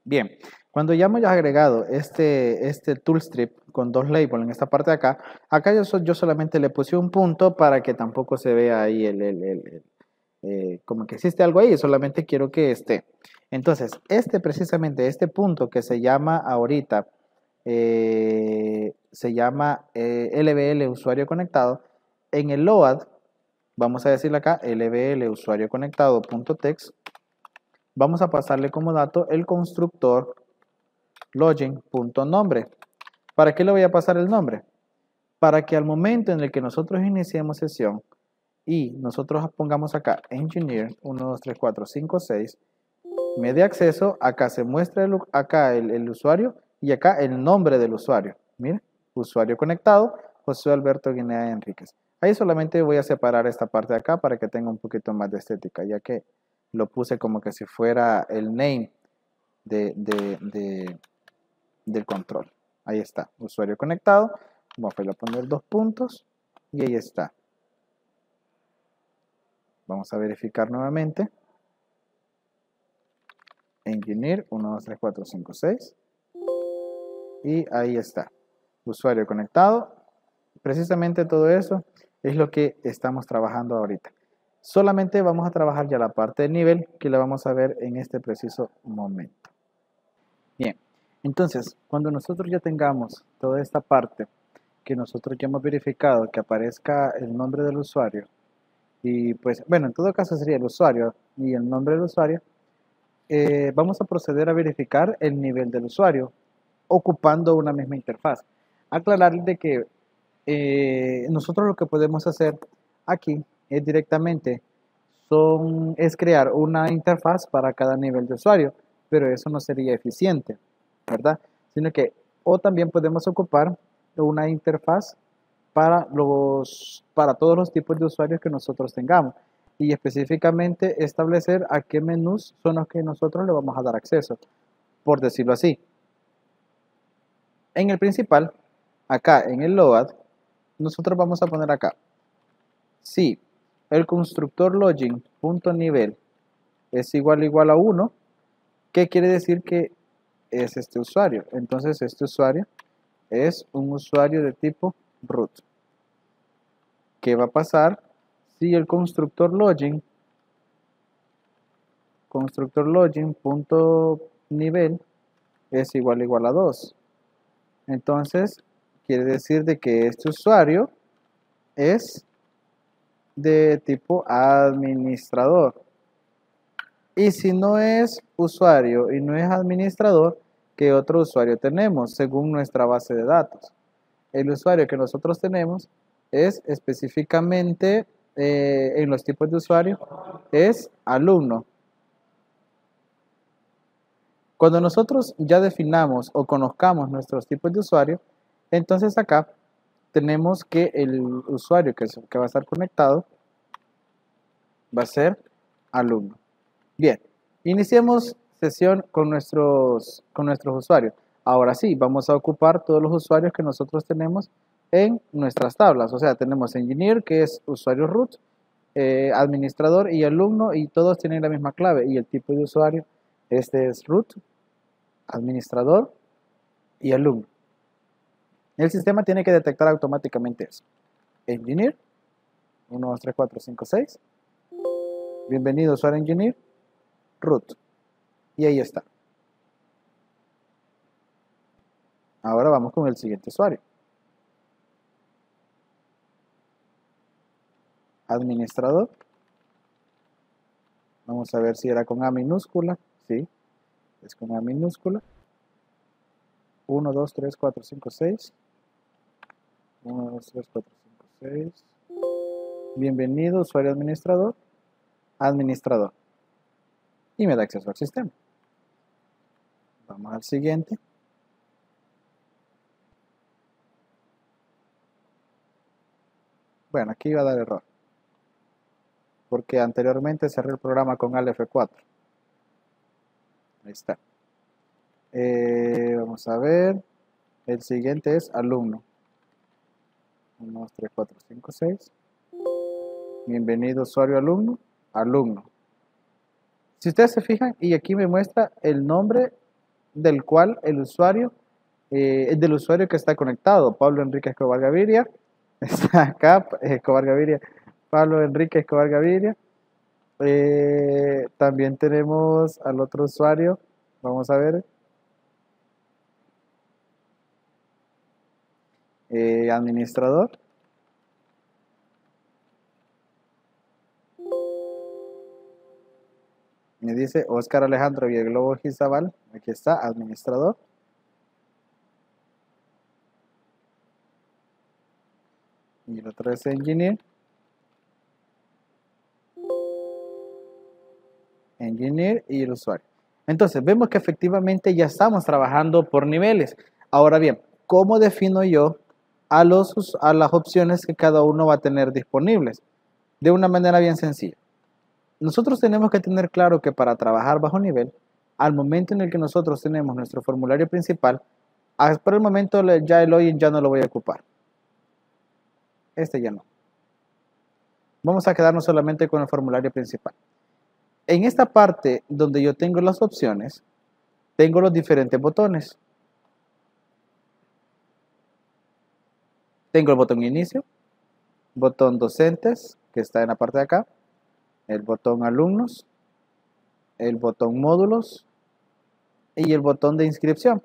Bien, cuando ya hemos agregado este toolstrip con dos labels en esta parte de acá, yo solamente le puse un punto para que tampoco se vea ahí como que existe algo ahí, solamente quiero que esté. Entonces, precisamente este punto que se llama ahorita, se llama LBL usuario conectado, en el load, vamos a decirle acá LBL usuario conectado.text, vamos a pasarle como dato el constructor login.nombre. ¿Para qué le voy a pasar el nombre? Para que al momento en el que nosotros iniciemos sesión y nosotros pongamos acá engineer 1, 2, 3, 4, 5, 6, me dé acceso, acá se muestra el usuario y acá el nombre del usuario. Mire, usuario conectado, José Alberto Guinea Enríquez. Ahí solamente voy a separar esta parte de acá para que tenga un poquito más de estética, ya que lo puse como que si fuera el name del control. Ahí está, usuario conectado. Vamos a poner dos puntos y ahí está. Vamos a verificar nuevamente. Engineer 1, 2, 3, 4, 5, 6. Y ahí está. Usuario conectado. Precisamente todo eso es lo que estamos trabajando ahorita. Solamente vamos a trabajar ya la parte de nivel que la vamos a ver en este preciso momento. Bien, entonces cuando nosotros ya tengamos toda esta parte que nosotros ya hemos verificado que aparezca el nombre del usuario y pues bueno, en todo caso sería el usuario y el nombre del usuario, vamos a proceder a verificar el nivel del usuario ocupando una misma interfaz. Aclarar de que nosotros lo que podemos hacer aquí es directamente es crear una interfaz para cada nivel de usuario, pero eso no sería eficiente, ¿verdad? Sino que o también podemos ocupar una interfaz para todos los tipos de usuarios que nosotros tengamos y específicamente establecer a qué menús son los que nosotros le vamos a dar acceso, por decirlo así. En el principal, acá en el load, nosotros vamos a poner acá, si el constructor login.nivel es igual a 1, ¿qué quiere decir que es este usuario? Entonces este usuario es un usuario de tipo root. ¿Qué va a pasar si el constructor login.nivel es igual a 2? Entonces quiere decir de que este usuario es de tipo administrador. Y si no es usuario y no es administrador, ¿qué otro usuario tenemos según nuestra base de datos? El usuario que nosotros tenemos es específicamente en los tipos de usuario es alumno. Cuando nosotros ya definamos o conozcamos nuestros tipos de usuario, entonces acá tenemos que el usuario que va a estar conectado va a ser alumno. Bien, iniciemos sesión con nuestros usuarios. Ahora sí, vamos a ocupar todos los usuarios que nosotros tenemos en nuestras tablas. O sea, tenemos engineer, que es usuario root, administrador y alumno, y todos tienen la misma clave. Y el tipo de usuario, este es root, administrador y alumno. El sistema tiene que detectar automáticamente eso. Engineer, 1, 2, 3, 4, 5, 6. Bienvenido, usuario engineer, root. Y ahí está. Ahora vamos con el siguiente usuario. Administrador. Vamos a ver si era con A minúscula. Sí, es con A minúscula. 1, 2, 3, 4, 5, 6. 1, 2, 3, 4, 5, 6. Bienvenido, usuario administrador. Administrador. Y me da acceso al sistema. Vamos al siguiente. Bueno, aquí iba a dar error. Porque anteriormente cerré el programa con Alt F4. Ahí está. Vamos a ver. El siguiente es alumno. 1, 2, 3, 4, 5, 6. Bienvenido usuario alumno. Alumno. Si ustedes se fijan, y aquí me muestra el nombre del cual el usuario es del usuario que está conectado. Pablo Enrique Escobar Gaviria. Está acá, Escobar Gaviria. Pablo Enrique Escobar Gaviria. También tenemos al otro usuario. Vamos a ver. Administrador. Me dice Oscar Alejandro Villalobos Gizabal. Aquí está, administrador. Y el otro es engineer. Engineer y el usuario. Entonces, vemos que efectivamente ya estamos trabajando por niveles. Ahora bien, ¿cómo defino yo a las opciones que cada uno va a tener disponibles? De una manera bien sencilla. Nosotros tenemos que tener claro que para trabajar bajo nivel, al momento en el que nosotros tenemos nuestro formulario principal, por el momento ya el login ya no lo voy a ocupar. Este ya no. Vamos a quedarnos solamente con el formulario principal. En esta parte donde yo tengo las opciones, tengo los diferentes botones. Tengo el botón inicio, botón docentes, que está en la parte de acá, el botón alumnos, el botón módulos y el botón de inscripción.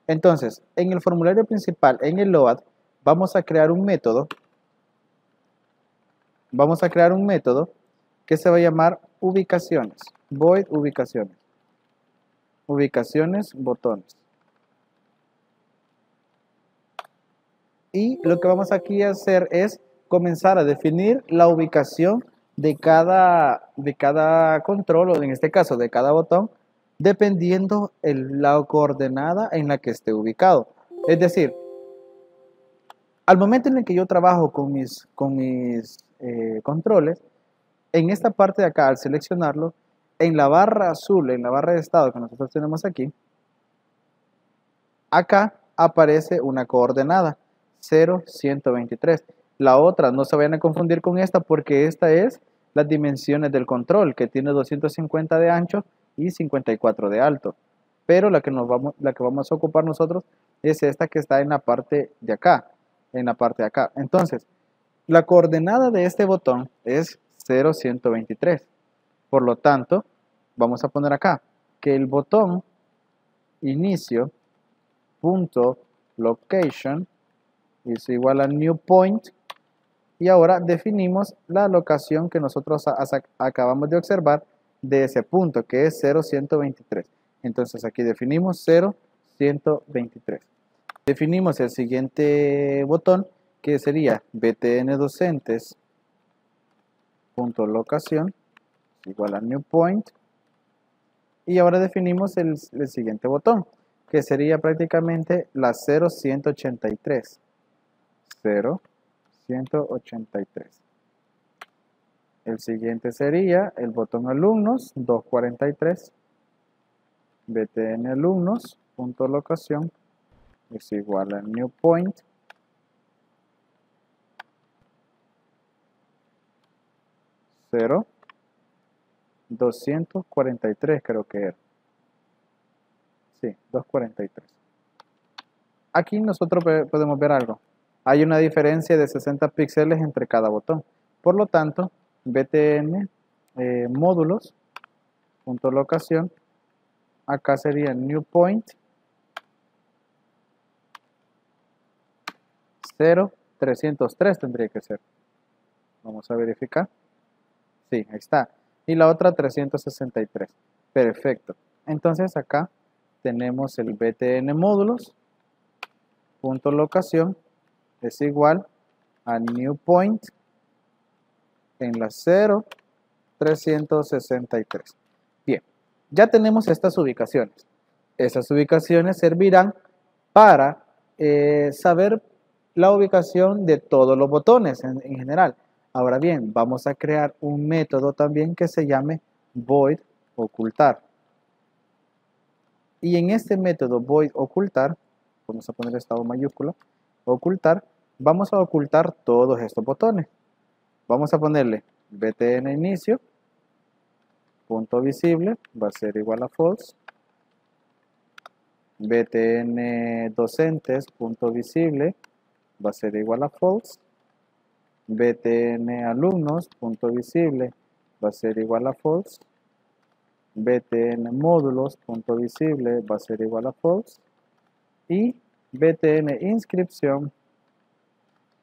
Entonces, en el formulario principal, en el load, vamos a crear un método. Vamos a crear un método que se va a llamar ubicaciones. Void ubicaciones. Ubicaciones, botones. Y lo que vamos aquí a hacer es comenzar a definir la ubicación de cada control, o en este caso de cada botón, dependiendo la coordenada en la que esté ubicado. Es decir, al momento en el que yo trabajo con mis controles, en esta parte de acá, al seleccionarlo, en la barra azul, en la barra de estado que nosotros tenemos aquí, acá aparece una coordenada 0,123. La otra, no se vayan a confundir con esta porque esta es las dimensiones del control, que tiene 250 de ancho y 54 de alto. Pero la que vamos a ocupar nosotros es esta que está en la parte de acá, Entonces, la coordenada de este botón es 0,123. Por lo tanto, vamos a poner acá que el botón inicio punto location es igual a new point, y ahora definimos la locación que nosotros acabamos de observar de ese punto, que es 0,123. Entonces aquí definimos 0,123. Definimos el siguiente botón, que sería btn docentes punto locación igual a new point, y ahora definimos el siguiente botón, que sería prácticamente la 0,183. 0,183. El siguiente sería el botón alumnos 243. btn alumnos punto locación es igual a new point, 0,243 creo que era. Sí, 243. Aquí nosotros podemos ver algo. Hay una diferencia de 60 píxeles entre cada botón. Por lo tanto, btn módulos punto locación, acá sería new point 0,303 tendría que ser. Vamos a verificar. Sí, ahí está. Y la otra 363. Perfecto. Entonces acá tenemos el btn módulos punto locación es igual a new point en la 0,363. Bien, ya tenemos estas ubicaciones. Esas ubicaciones servirán para saber la ubicación de todos los botones en general. Ahora bien, vamos a crear un método también que se llame void ocultar. Y en este método void ocultar, vamos a poner estado mayúscula, ocultar, vamos a ocultar todos estos botones. Vamos a ponerle btn inicio, punto visible, va a ser igual a false. btn docentes punto visible va a ser igual a false, btn alumnos punto visible va a ser igual a false, btn módulos punto visible va a ser igual a false y btn inscripción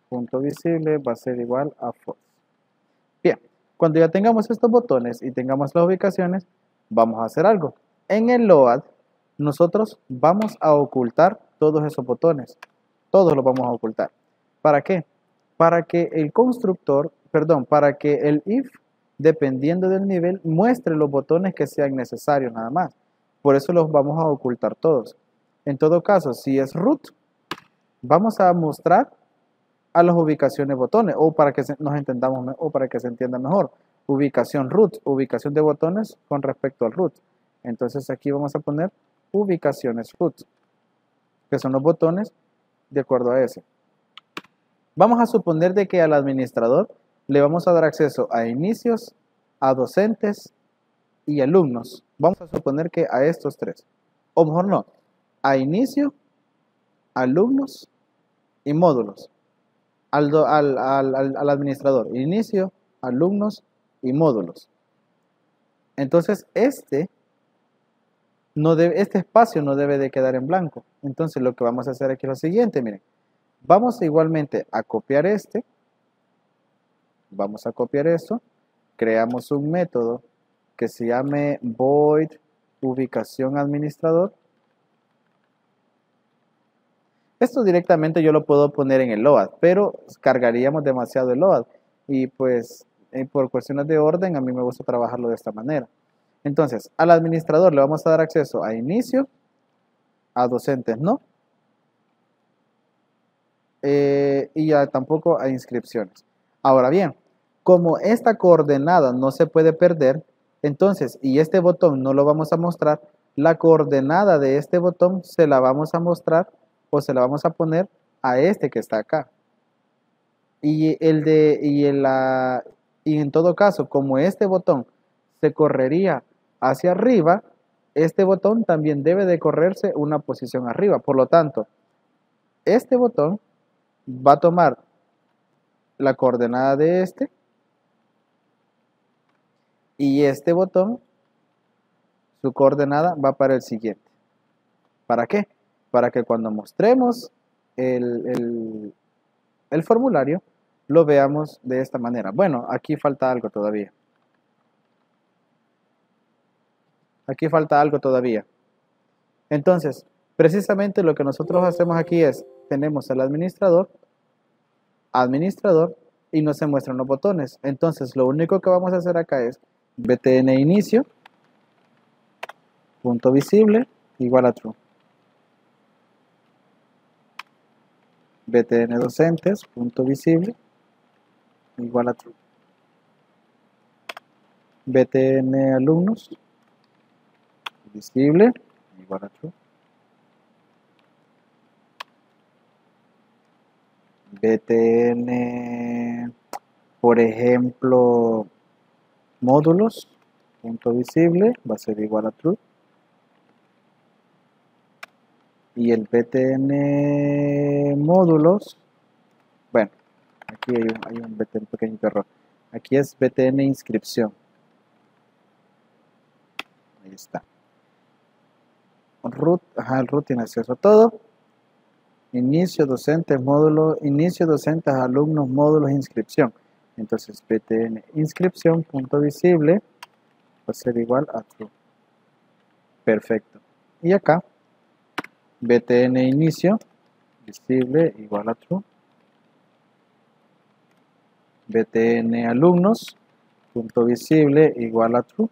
punto visible va a ser igual a false. Bien, cuando ya tengamos estos botones y tengamos las ubicaciones, vamos a hacer algo. En el load, nosotros vamos a ocultar todos esos botones. Todos los vamos a ocultar. ¿Para qué? Para que el constructor, perdón, para que el if, dependiendo del nivel, muestre los botones que sean necesarios nada más. Por eso los vamos a ocultar todos. En todo caso, si es root, vamos a mostrar a las ubicaciones botones, o para que nos entendamos, o para que se entienda mejor. Ubicación root, ubicación de botones con respecto al root. Entonces aquí vamos a poner ubicaciones root, que son los botones de acuerdo a ese. Vamos a suponer de que al administrador le vamos a dar acceso a inicios, a docentes y alumnos. Vamos a suponer que a estos tres, o mejor no, a inicio, alumnos y módulos. Al administrador, inicio, alumnos y módulos. Entonces este espacio no debe de quedar en blanco. Entonces lo que vamos a hacer aquí es lo siguiente, miren. Vamos igualmente a copiar vamos a copiar esto, creamos un método que se llame void ubicación administrador. Esto directamente yo lo puedo poner en el load, pero cargaríamos demasiado el load y pues por cuestiones de orden a mí me gusta trabajarlo de esta manera. Entonces, al administrador le vamos a dar acceso a inicio, a docentes no, y ya tampoco a inscripciones. Ahora bien, como esta coordenada no se puede perder, entonces, y este botón no lo vamos a mostrar, la coordenada de este botón se la vamos a mostrar o se la vamos a poner a este que está acá. Y en todo caso, como este botón se correría hacia arriba, este botón también debe de correrse una posición arriba. Por lo tanto, este botón va a tomar la coordenada de este y este botón, su coordenada va para el siguiente. ¿Para qué? Para que cuando mostremos el formulario lo veamos de esta manera. Bueno, aquí falta algo todavía. Aquí falta algo todavía. Entonces, precisamente lo que nosotros hacemos aquí es, tenemos al administrador, y no se muestran los botones. Entonces, lo único que vamos a hacer acá es btn inicio, punto visible, igual a true. btn docentes, punto visible, igual a true. btn alumnos, visible, igual a true. btn, por ejemplo, módulos, punto visible, va a ser igual a true. Y el btn módulos, bueno, aquí hay un pequeñito error. Aquí es btn inscripción. Ahí está. Root, el root tiene acceso a todo. Inicio, docentes, módulos, inicio, docentes, alumnos, módulos, inscripción. Entonces, btn inscripción, punto visible, va a ser igual a true. Perfecto. Y acá, btn inicio, visible, igual a true. btn alumnos, punto visible, igual a true.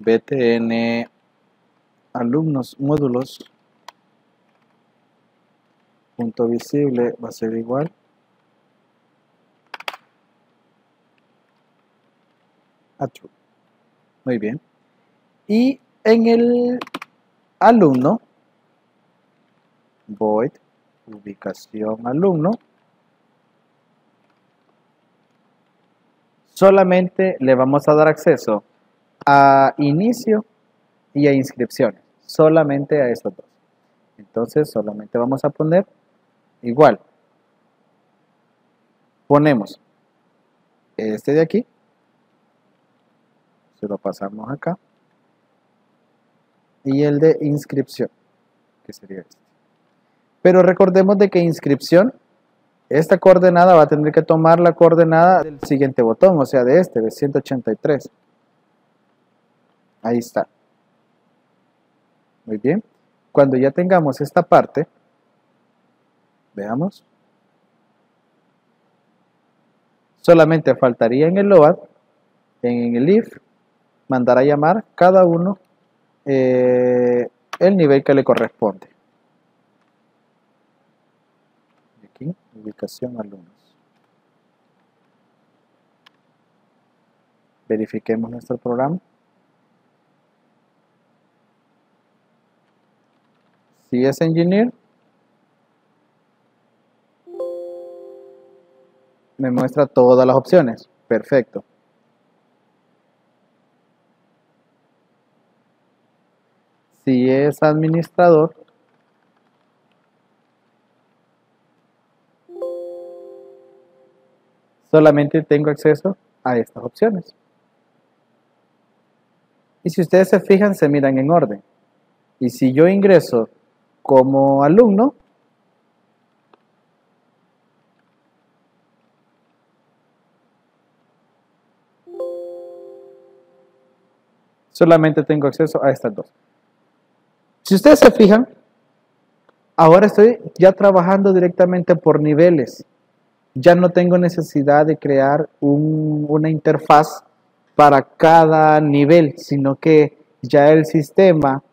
btn alumnos módulos punto visible va a ser igual a true. Muy bien. Y en el alumno, void ubicación alumno, solamente le vamos a dar acceso a inicio y a inscripciones, solamente a esos dos. Entonces solamente vamos a poner igual, ponemos este de aquí, se lo pasamos acá, y el de inscripción, que sería este. Pero recordemos de que inscripción, esta coordenada va a tener que tomar la coordenada del siguiente botón, o sea de este, de 183. Ahí está. Muy bien. Cuando ya tengamos esta parte, veamos. Solamente faltaría en el load, en el if, mandar a llamar cada uno el nivel que le corresponde. Aquí, ubicación alumnos. Verifiquemos nuestro programa. Si es engineer, me muestra todas las opciones. Perfecto. Si es administrador, solamente tengo acceso a estas opciones. Y si ustedes se fijan, se miran en orden. Y si yo ingreso como alumno, solamente tengo acceso a estas dos. Si ustedes se fijan, ahora estoy ya trabajando directamente por niveles. Ya no tengo necesidad de crear una interfaz para cada nivel, sino que ya el sistema,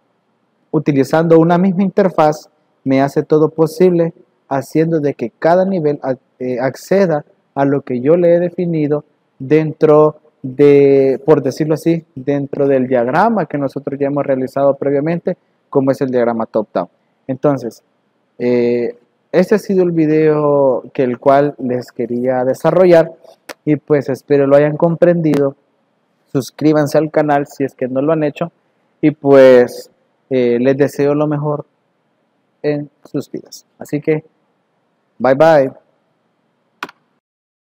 utilizando una misma interfaz, me hace todo posible, haciendo de que cada nivel acceda a lo que yo le he definido dentro de, por decirlo así, dentro del diagrama que nosotros ya hemos realizado previamente, como es el diagrama top-down. Entonces, este ha sido el video que el cual les quería desarrollar y pues espero lo hayan comprendido. Suscríbanse al canal si es que no lo han hecho y pues les deseo lo mejor en sus vidas. Así que, bye bye.